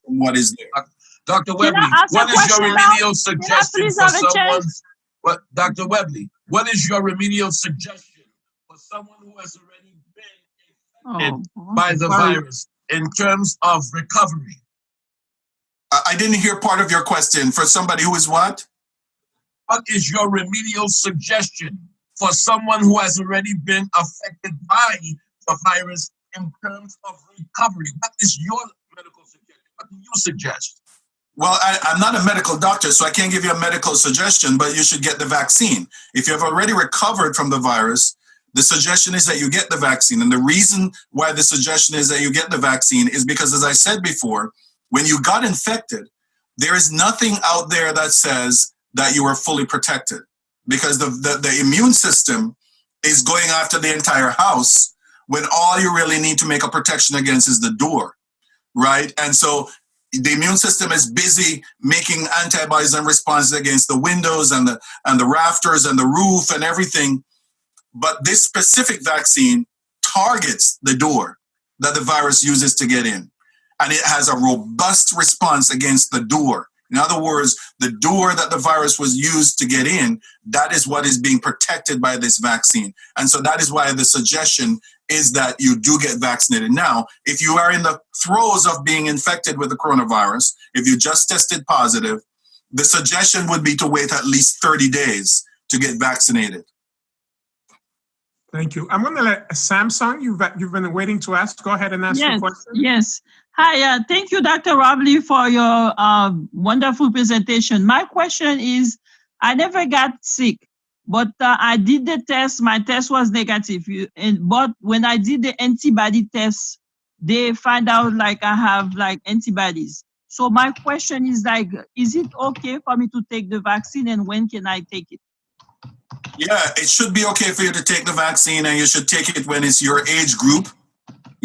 from what is there. Dr. Webley, what is your remedial suggestion for someone? What, Dr. Webley, what is your remedial suggestion for someone who has already been infected by the virus in terms of recovery? I didn't hear part of your question. For somebody who is what? What is your remedial suggestion for someone who has already been affected by the virus in terms of recovery? What is your medical suggestion? What do you suggest? Well, I'm not a medical doctor, so I can't give you a medical suggestion, but you should get the vaccine. If you have already recovered from the virus, the suggestion is that you get the vaccine. And the reason why the suggestion is that you get the vaccine is because, as I said before, when you got infected, there is nothing out there that says that you are fully protected, because the immune system is going after the entire house when all you really need to make a protection against is the door, right? And so the immune system is busy making antibodies and responses against the windows and the rafters and the roof and everything. But this specific vaccine targets the door that the virus uses to get in. And it has a robust response against the door. In other words, the door that the virus was used to get in, that is what is being protected by this vaccine. And so that is why the suggestion is that you do get vaccinated. Now, if you are in the throes of being infected with the coronavirus, if you just tested positive, the suggestion would be to wait at least 30 days to get vaccinated. Thank you. I'm going to let Samsung, you've been waiting to ask. Go ahead and ask your question. Yes. Hi, thank you, Dr. Robley, for your wonderful presentation. My question is, I never got sick, but I did the test. My test was negative. But when I did the antibody test, they find out like I have like antibodies. So my question is like, is it okay for me to take the vaccine, and when can I take it? Yeah, it should be okay for you to take the vaccine, and you should take it when it's your age group.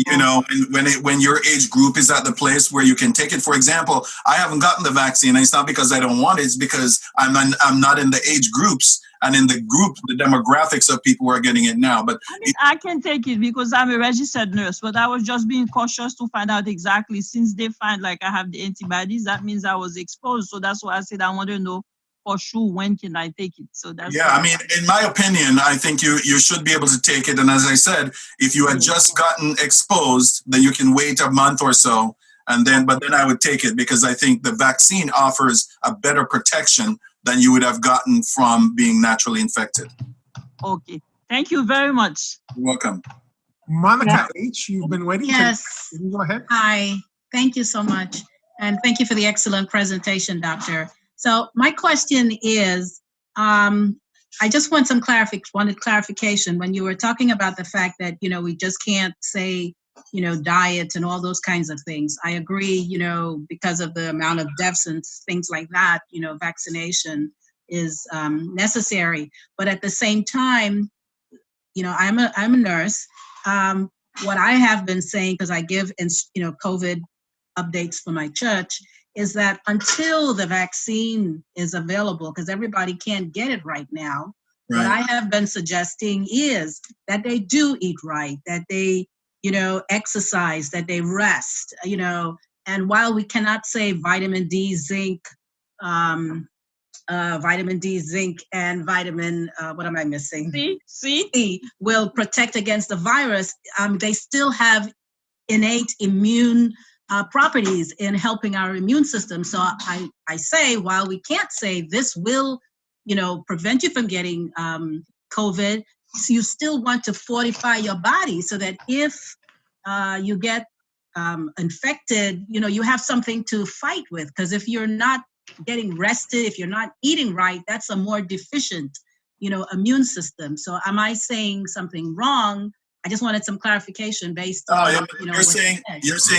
You know, and when your age group is at the place where you can take it. For example, I haven't gotten the vaccine, and it's not because I don't want it. It's because I'm not in the age groups and in the group, the demographics of people who are getting it now. But I mean, I can take it because I'm a registered nurse, but I was just being cautious to find out exactly, since they find like I have the antibodies, that means I was exposed. So that's why I said I want to know for sure when can I take it. So that's I mean, in my opinion, I think you should be able to take it. And as I said, if you had just gotten exposed, then you can wait a month or so, but then I would take it, because I think the vaccine offers a better protection than you would have gotten from being naturally infected. Okay, thank you very much. You're welcome. Monica H., you've been waiting. Yes. Go ahead. Hi, thank you so much. And thank you for the excellent presentation, Doctor. So my question is, I just want some clarification. When you were talking about the fact that, we just can't say, diets and all those kinds of things. I agree, because of the amount of deaths and things like that, vaccination is necessary. But at the same time, I'm a nurse. What I have been saying, because I give, COVID updates for my church, is that until the vaccine is available, because everybody can't get it right now, what I have been suggesting is that they do eat right, that they, exercise, that they rest, and while we cannot say vitamin D, zinc, and vitamin, what am I missing? C will protect against the virus, they still have innate immune properties in helping our immune system. So I say, while we can't say this will, prevent you from getting COVID, so you still want to fortify your body so that if you get infected, you have something to fight with. Because if you're not getting rested, if you're not eating right, that's a more deficient, immune system. So am I saying something wrong? I just wanted some clarification based on, you're saying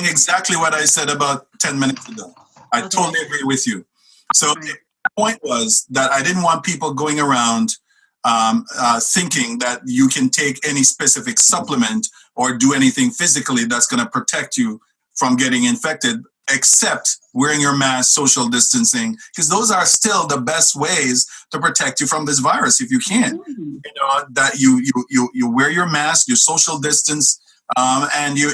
exactly what I said about 10 minutes ago. I totally agree with you. So the point was that I didn't want people going around thinking that you can take any specific supplement or do anything physically that's going to protect you from getting infected, except wearing your mask, social distancing, because those are still the best ways to protect you from this virus if you can. That you wear your mask, you social distance, and you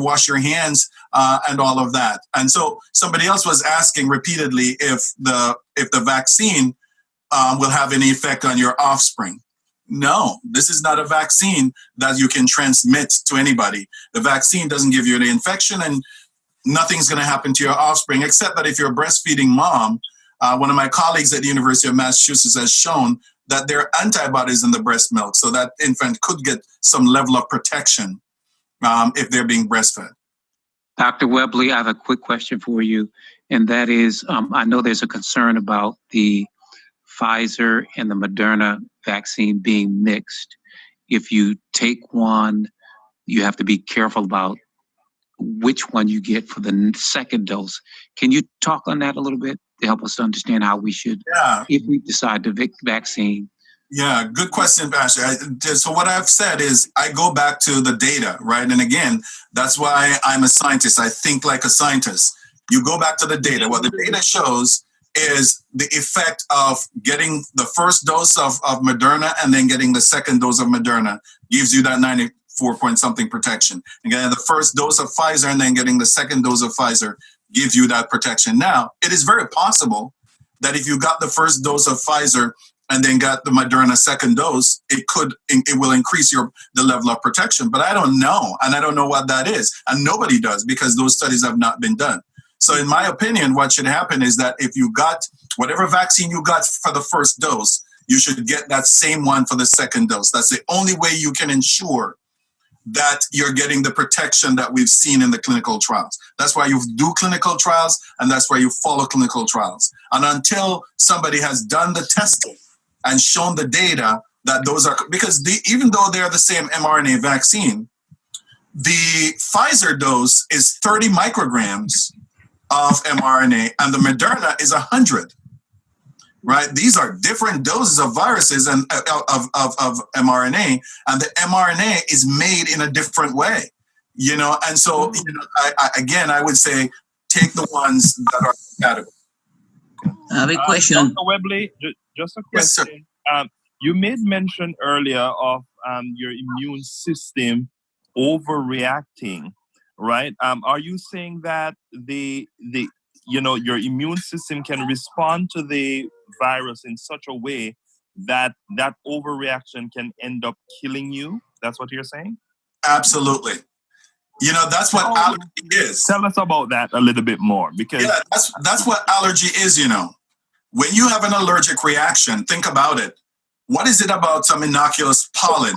wash your hands and all of that. And so somebody else was asking repeatedly if the vaccine will have any effect on your offspring. No, this is not a vaccine that you can transmit to anybody. The vaccine doesn't give you the infection, and nothing's going to happen to your offspring, except that if you're a breastfeeding mom, one of my colleagues at the University of Massachusetts has shown that there are antibodies in the breast milk, so that infant could get some level of protection if they're being breastfed. Dr. Webley, I have a quick question for you, and that is, I know there's a concern about the Pfizer and the Moderna vaccine being mixed. If you take one, you have to be careful about which one you get for the second dose. Can you talk on that a little bit to help us to understand how we should, if we decide to vaccine? Yeah, good question, Pastor. So what I've said is I go back to the data, right? And again, that's why I'm a scientist. I think like a scientist. You go back to the data. What the data shows is the effect of getting the first dose of Moderna and then getting the second dose of Moderna gives you that 94-point-something protection. And getting the first dose of Pfizer and then getting the second dose of Pfizer gives you that protection. Now, it is very possible that if you got the first dose of Pfizer and then got the Moderna second dose, it will increase the level of protection. But I don't know, and I don't know what that is. And nobody does, because those studies have not been done. So in my opinion, what should happen is that if you got whatever vaccine you got for the first dose, you should get that same one for the second dose. That's the only way you can ensure that you're getting the protection that we've seen in the clinical trials. That's why you do clinical trials, and that's why you follow clinical trials. And until somebody has done the testing and shown the data that those are, because even though they're the same mRNA vaccine, the Pfizer dose is 30 micrograms of mRNA, and the Moderna is 100. Right? These are different doses of viruses and of mRNA, and the mRNA is made in a different way. And so I would say take the ones that are compatible. I have a question. Dr. Webley, just a question. Yes, you made mention earlier of your immune system overreacting, right? Are you saying that your immune system can respond to the virus in such a way that overreaction can end up killing you? That's what you're saying? Absolutely. That's what allergy is. Tell us about that a little bit more, because that's what allergy is. When you have an allergic reaction, think about it. What is it about some innocuous pollen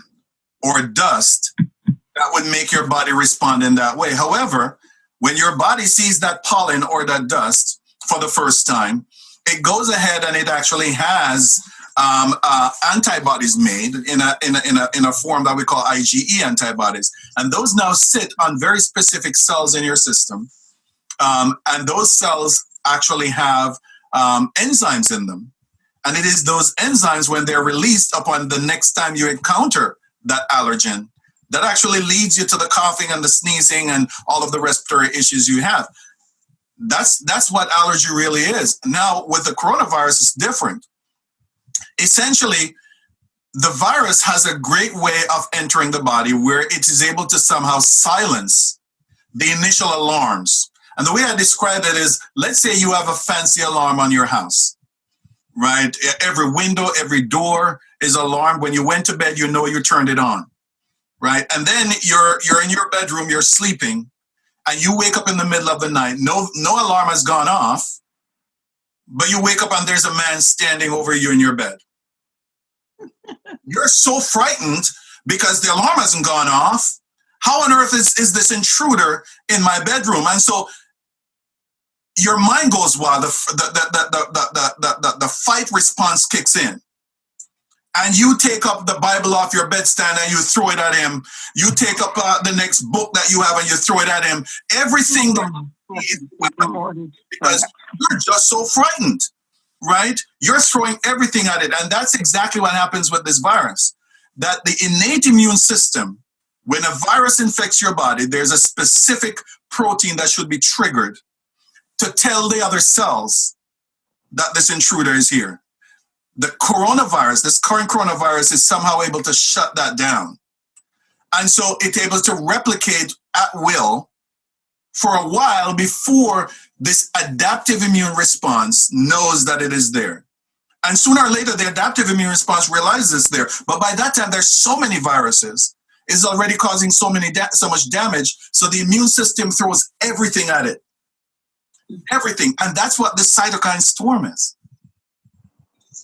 or dust that would make your body respond in that way? However, when your body sees that pollen or that dust for the first time, it goes ahead and it actually has antibodies made in a form that we call IgE antibodies, and those now sit on very specific cells in your system, and those cells actually have enzymes in them, and it is those enzymes, when they're released upon the next time you encounter that allergen, that actually leads you to the coughing and the sneezing and all of the respiratory issues you have. That's what allergy really is. Now, with the coronavirus, it's different. Essentially, the virus has a great way of entering the body where it is able to somehow silence the initial alarms. And the way I describe it is, let's say you have a fancy alarm on your house, right? Every window, every door is alarmed. When you went to bed, you know you turned it on, right? And then you're in your bedroom, you're sleeping, and you wake up in the middle of the night. No alarm has gone off, but you wake up and there's a man standing over you in your bed. You're so frightened because the alarm hasn't gone off, How on earth is this intruder in my bedroom? And so your mind goes wild. The fight response kicks in. And you take up the Bible off your bedstand and you throw it at him. You take up the next book that you have and you throw it at him. Everything because you're just so frightened, right? You're throwing everything at it. And that's exactly what happens with this virus. That the innate immune system, when a virus infects your body, there's a specific protein that should be triggered to tell the other cells that this intruder is here. The coronavirus, this current coronavirus, is somehow able to shut that down. And so it's able to replicate at will for a while before this adaptive immune response knows that it is there. And sooner or later, the adaptive immune response realizes it's there. But by that time, there's so many viruses, it's already causing so much damage. So the immune system throws everything at it. Everything. And that's what the cytokine storm is.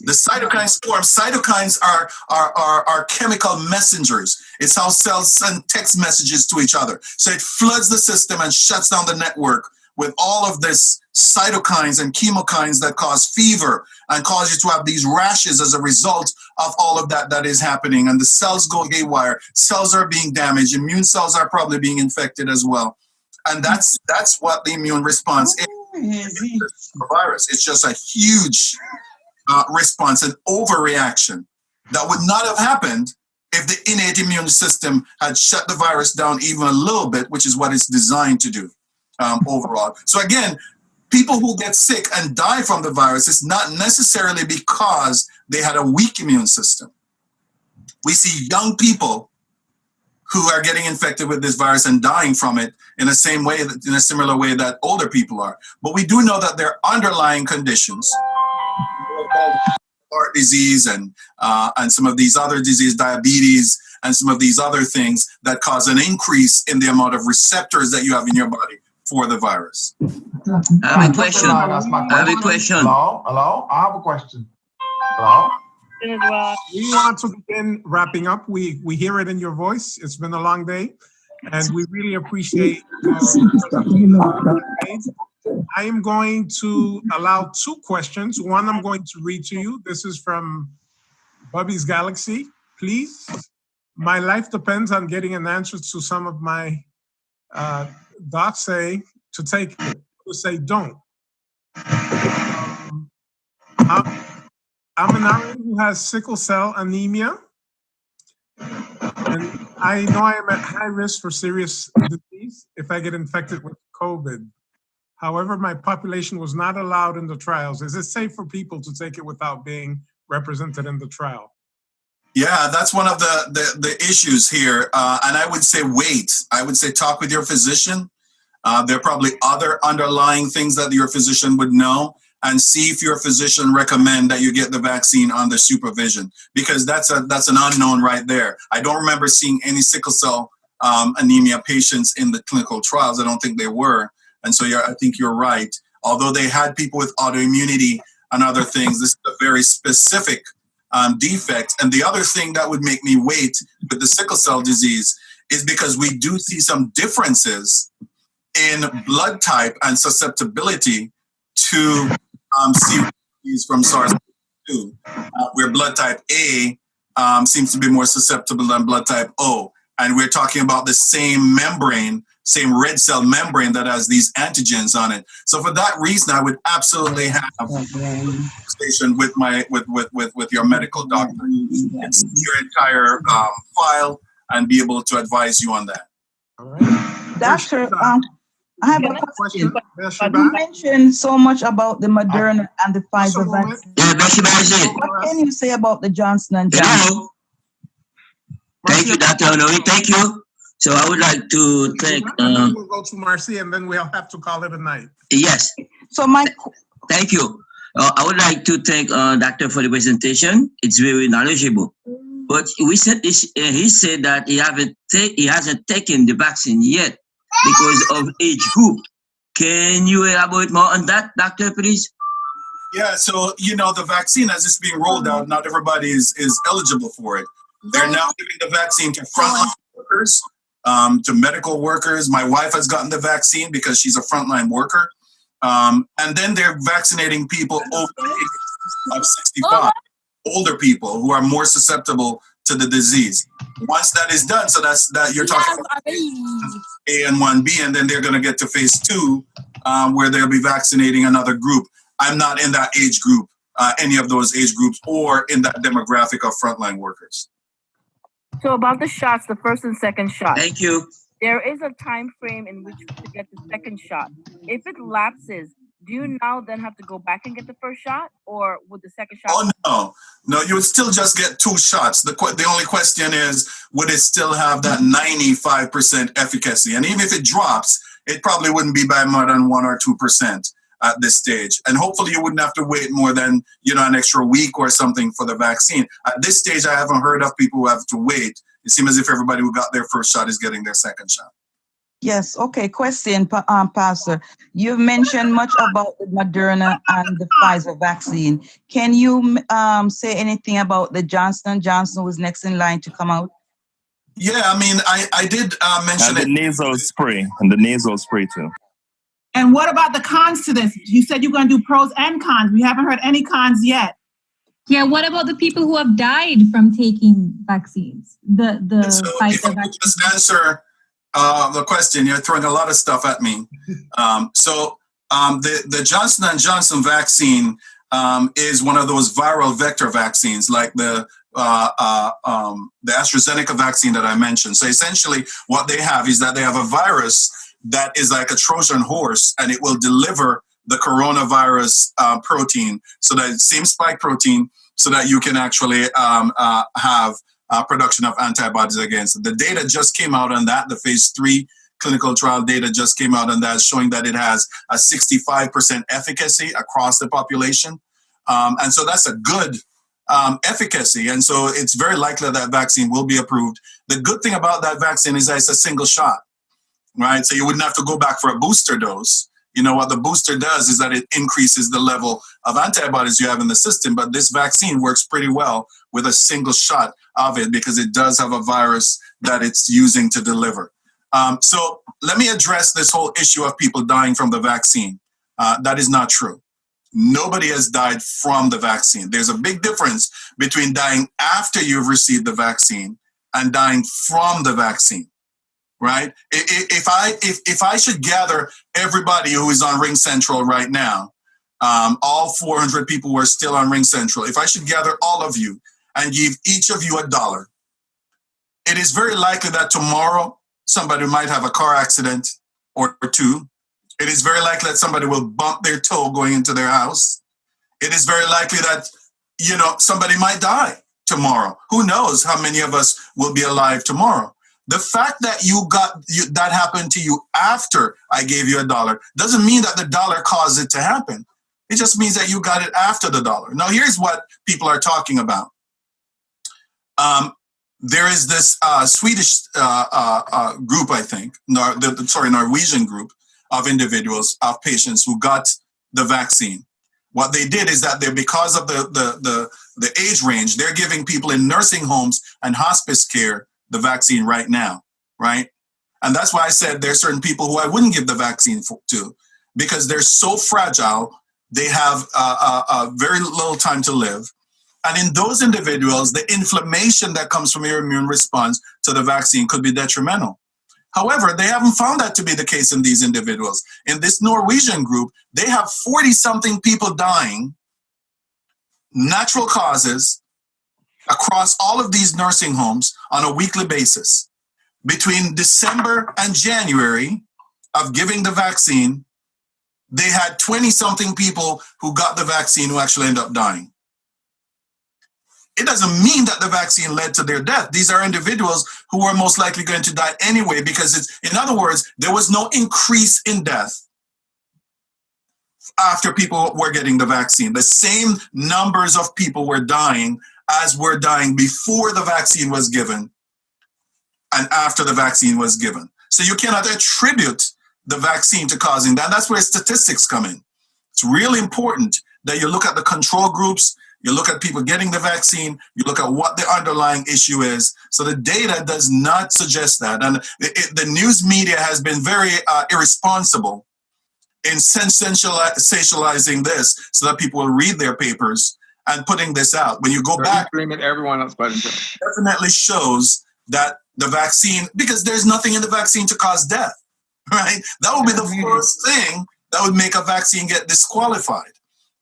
The cytokine storm, cytokines are chemical messengers. It's how cells send text messages to each other. So it floods the system and shuts down the network with all of this cytokines and chemokines that cause fever and cause you to have these rashes as a result of all of that is happening. And the cells go haywire. Cells are being damaged. Immune cells are probably being infected as well. And that's what the immune response is. The virus. It's just a huge response, an overreaction that would not have happened if the innate immune system had shut the virus down even a little bit, which is what it's designed to do overall. So again, people who get sick and die from the virus is not necessarily because they had a weak immune system. We see young people who are getting infected with this virus and dying from it in a similar way that older people are. But we do know that there are underlying conditions, heart disease and some of these other diseases, diabetes, and some of these other things that cause an increase in the amount of receptors that you have in your body for the virus. I have a question. Hello? I have a question. Hello? We want to begin wrapping up. We hear it in your voice. It's been a long day, and we really appreciate I am going to allow 2 questions. One I'm going to read to you. This is from Bubby's Galaxy. Please, my life depends on getting an answer to some of my docs say to take it, to say don't. I'm an RN who has sickle cell anemia, and I know I am at high risk for serious disease if I get infected with COVID. However, my population was not allowed in the trials. Is it safe for people to take it without being represented in the trial? Yeah, that's one of the issues here. And I would say wait. I would say talk with your physician. There are probably other underlying things that your physician would know, and see if your physician recommend that you get the vaccine under supervision, because that's an unknown right there. I don't remember seeing any sickle cell anemia patients in the clinical trials. I don't think they were. And so I think you're right. Although they had people with autoimmunity and other things, this is a very specific defect. And the other thing that would make me wait with the sickle cell disease is because we do see some differences in blood type and susceptibility to series from SARS-CoV-2, where blood type A seems to be more susceptible than blood type O. And we're talking about the same membrane, same red cell membrane that has these antigens on it. So for that reason, I would absolutely have a conversation with your medical doctor, your entire file, and be able to advise you on that. All right. Doctor, I have a question. You mentioned so much about the Moderna and the Pfizer vaccine. What can you say about the Johnson & Johnson? Thank you, Dr. Onori. Thank you. So I would like to thank. We'll go to Marcy, and then we'll have to call it a night. Yes. So thank you. I would like to thank Doctor for the presentation. It's very knowledgeable. But he said that he hasn't taken the vaccine yet because of age group. Can you elaborate more on that, Doctor, please? Yeah, so, the vaccine, as it's being rolled out, not everybody is eligible for it. They're now giving the vaccine to frontline workers to medical workers. My wife has gotten the vaccine because she's a frontline worker. And then they're vaccinating people over the age of 65, older people who are more susceptible to the disease. Once that is done, so that you're talking about A and 1B, and then they're going to get to phase 2, where they'll be vaccinating another group. I'm not in that age group, any of those age groups, or in that demographic of frontline workers. So about the shots, the first and second shot. Thank you. There is a time frame in which to get the second shot. If it lapses, do you now then have to go back and get the first shot, or would the second shot? Oh, no, you would still just get 2 shots. The only question is, would it still have that 95% efficacy? And even if it drops, it probably wouldn't be by more than 1 or 2% at this stage. And hopefully you wouldn't have to wait more than, an extra week or something for the vaccine. At this stage, I haven't heard of people who have to wait. It seems as if everybody who got their first shot is getting their second shot. Yes, okay, question, Pastor. You've mentioned much about the Moderna and the Pfizer vaccine. Can you say anything about the Johnson & Johnson who's next in line to come out? Yeah, I mean, I did mention and the nasal spray, and the nasal spray too. And what about the cons to this? You said you're going to do pros and cons. We haven't heard any cons yet. Yeah, what about the people who have died from taking vaccines? The so Pfizer if I vaccine. could just answer the question, you're throwing a lot of stuff at me. The Johnson & Johnson vaccine is one of those viral vector vaccines, like the AstraZeneca vaccine that I mentioned. So essentially what they have is that they have a virus that is like a Trojan horse, and it will deliver the coronavirus protein, so that same spike protein, so that you can actually have production of antibodies against it. The data just came out on that. The phase 3 clinical trial data just came out on that, showing that it has a 65% efficacy across the population. And so that's a good efficacy. And so it's very likely that vaccine will be approved. The good thing about that vaccine is that it's a single shot, right? So you wouldn't have to go back for a booster dose. What the booster does is that it increases the level of antibodies you have in the system, but this vaccine works pretty well with a single shot of it because it does have a virus that it's using to deliver. So let me address this whole issue of people dying from the vaccine. That is not true. Nobody has died from the vaccine. There's a big difference between dying after you've received the vaccine and dying from the vaccine. Right? If I should gather everybody who is on Ring Central right now, all 400 people who are still on Ring Central, if I should gather all of you and give each of you $1, it is very likely that tomorrow somebody might have a car accident or 2. It is very likely that somebody will bump their toe going into their house. It is very likely that, somebody might die tomorrow. Who knows how many of us will be alive tomorrow? The fact that that happened to you after I gave you $1 doesn't mean that the dollar caused it to happen. It just means that you got it after the dollar. Now, here's what people are talking about. There is this Swedish group, I think, Norwegian group of individuals, of patients who got the vaccine. What they did is that because of the age range, they're giving people in nursing homes and hospice care the vaccine right now, right? And that's why I said there's certain people who I wouldn't give the vaccine to, because they're so fragile, they have very little time to live. And in those individuals, the inflammation that comes from your immune response to the vaccine could be detrimental. However, they haven't found that to be the case in these individuals. In this Norwegian group, they have 40-something people dying, natural causes, across all of these nursing homes on a weekly basis. Between December and January of giving the vaccine, they had 20-something people who got the vaccine who actually ended up dying. It doesn't mean that the vaccine led to their death. These are individuals who are most likely going to die anyway, because in other words, there was no increase in death after people were getting the vaccine. The same numbers of people were dying as were dying before the vaccine was given and after the vaccine was given. So you cannot attribute the vaccine to causing that. That's where statistics come in. It's really important that you look at the control groups you look at people getting the vaccine, you look at what the underlying issue is. So the data does not suggest that. And the news media has been very irresponsible in sensationalizing this so that people will read their papers and putting this out. When you go back, everyone else but definitely shows that the vaccine, because there's nothing in the vaccine to cause death, right? That would be the first thing that would make a vaccine get disqualified.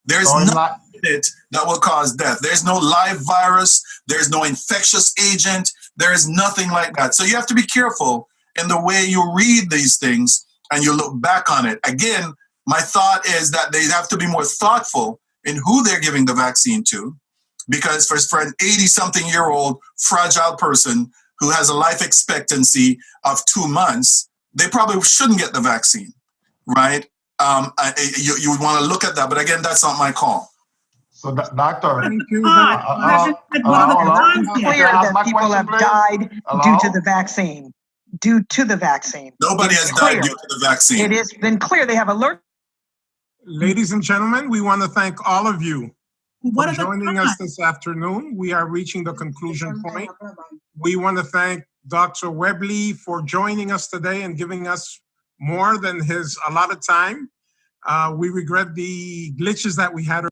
There's nothing in it that will cause death. There's no live virus. There's no infectious agent. There is nothing like that. So you have to be careful in the way you read these things and you look back on it. Again, my thought is that they have to be more thoughtful in who they're giving the vaccine to, because for an 80-something-year-old fragile person who has a life expectancy of 2 months, they probably shouldn't get the vaccine, right? You would want to look at that, but again, that's not my call. So, doctor, thank you. What are the cons? Clear that people have died due to the vaccine. Due to the vaccine. Nobody has died due to the vaccine. It has been clear. They have alert. Ladies and gentlemen, we want to thank all of you for joining us this afternoon. We are reaching the conclusion point. We want to thank Dr. Webley for joining us today and giving us more than his allotted time. We regret the glitches that we had.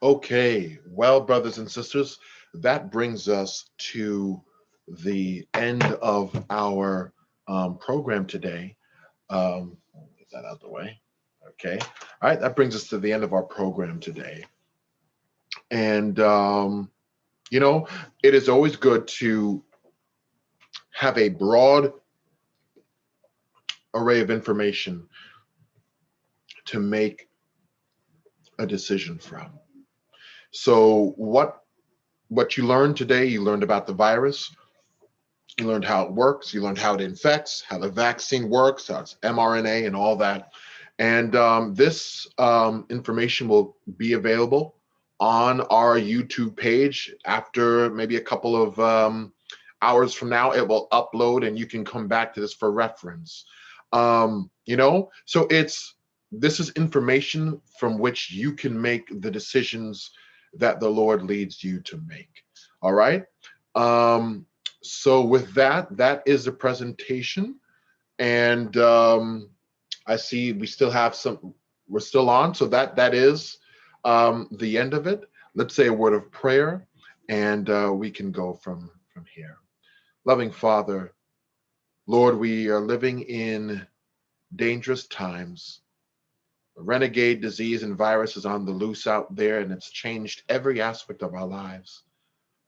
Okay, well, brothers and sisters, that brings us to the end of our program today. Get that out of the way. Okay. All right, that brings us to the end of our program today. And, you know, it is always good to have a broad array of information to make a decision from. So what you learned today, you learned about the virus, you learned how it works, you learned how it infects, how the vaccine works, how it's mRNA and all that. And this information will be available on our YouTube page. After maybe a couple of hours from now, it will upload and you can come back to this for reference. You know, so this is information from which you can make the decisions that the Lord leads you to make. All right. So with that is the presentation. And I see we still have we're still on. So that is the end of it. Let's say a word of prayer and we can go from here. Loving Father, Lord, we are living in dangerous times. A renegade disease and virus is on the loose out there, and it's changed every aspect of our lives.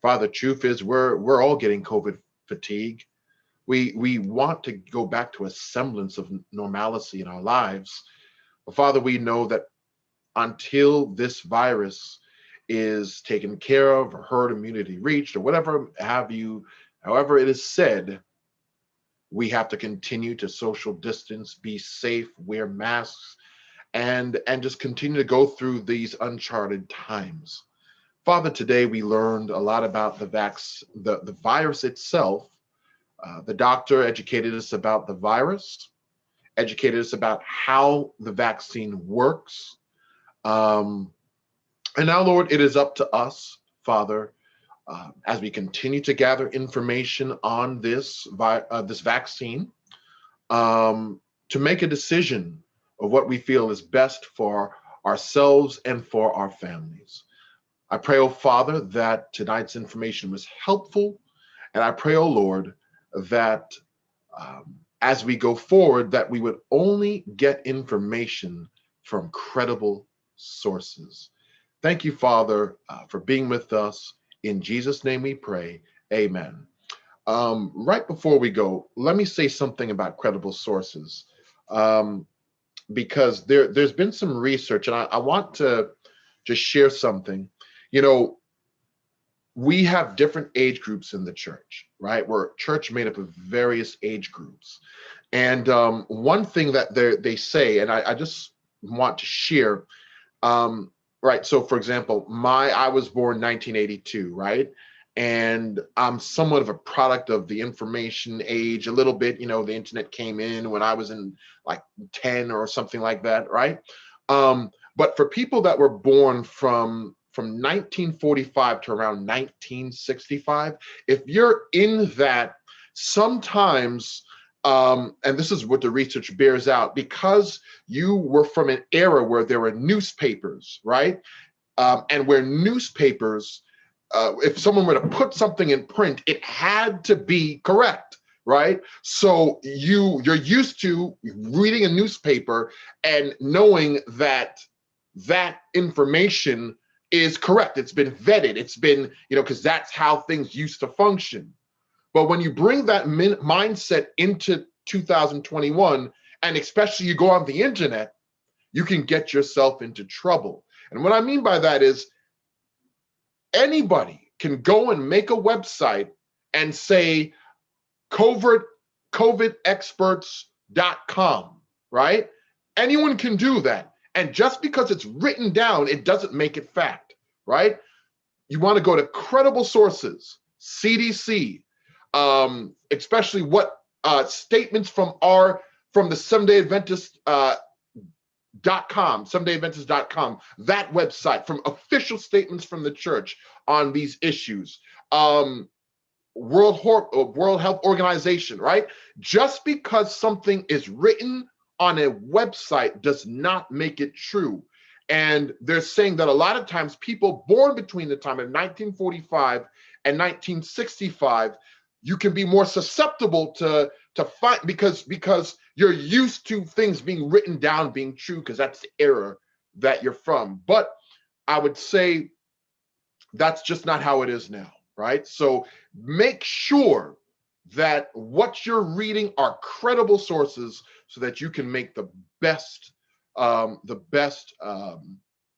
Father, truth is we're all getting COVID fatigue. We want to go back to a semblance of normalcy in our lives. But Father, we know that until this virus is taken care of or herd immunity reached or whatever however it is said, we have to continue to social distance, be safe, wear masks, and just continue to go through these uncharted times. Father, today we learned a lot about the virus itself. The doctor educated us about the virus, educated us about how the vaccine works. And now, Lord, it is up to us, Father, as we continue to gather information on this vaccine, to make a decision of what we feel is best for ourselves and for our families. I pray, oh Father, that tonight's information was helpful. And I pray, oh Lord, that as we go forward, that we would only get information from credible sources. Thank you, Father, for being with us. In Jesus' name we pray, amen. Right before we go, let me say something about credible sources. Because there's been some research, and I want to just share something. You know, we have different age groups in the church, right? We're a church made up of various age groups. And one thing that they say, and I just want to share, right? So for example, I was born 1982, right? and I'm somewhat of a product of the information age a little bit. You know, the internet came in when I was in like 10 or something like that, right? But for people that were born from 1945 to around 1965, if you're in that, sometimes, and this is what the research bears out, because you were from an era where there were newspapers, right? And where newspapers, if someone were to put something in print, it had to be correct, right? So you're used to reading a newspaper and knowing that that information is correct. It's been vetted. It's been, you know, because that's how things used to function. But when you bring that mindset into 2021, and especially you go on the internet, you can get yourself into trouble. And what I mean by that is anybody can go and make a website and say covidexperts.com, right? Anyone can do that. And just because it's written down, it doesn't make it fact, right? You want to go to credible sources, CDC, especially what statements from the Seventh-day Adventist SeventhDayAdventist.com, that website, from official statements from the church on these issues. World Health Organization, right? Just because something is written on a website does not make it true. And they're saying that a lot of times people born between the time of 1945 and 1965, you can be more susceptible to find, because you're used to things being written down being true, because that's the era that you're from. But I would say that's just not how it is now, right? So make sure that what you're reading are credible sources so that you can make the best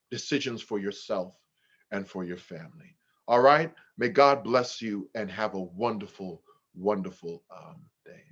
decisions for yourself and for your family. All right? May God bless you and have a wonderful, wonderful day.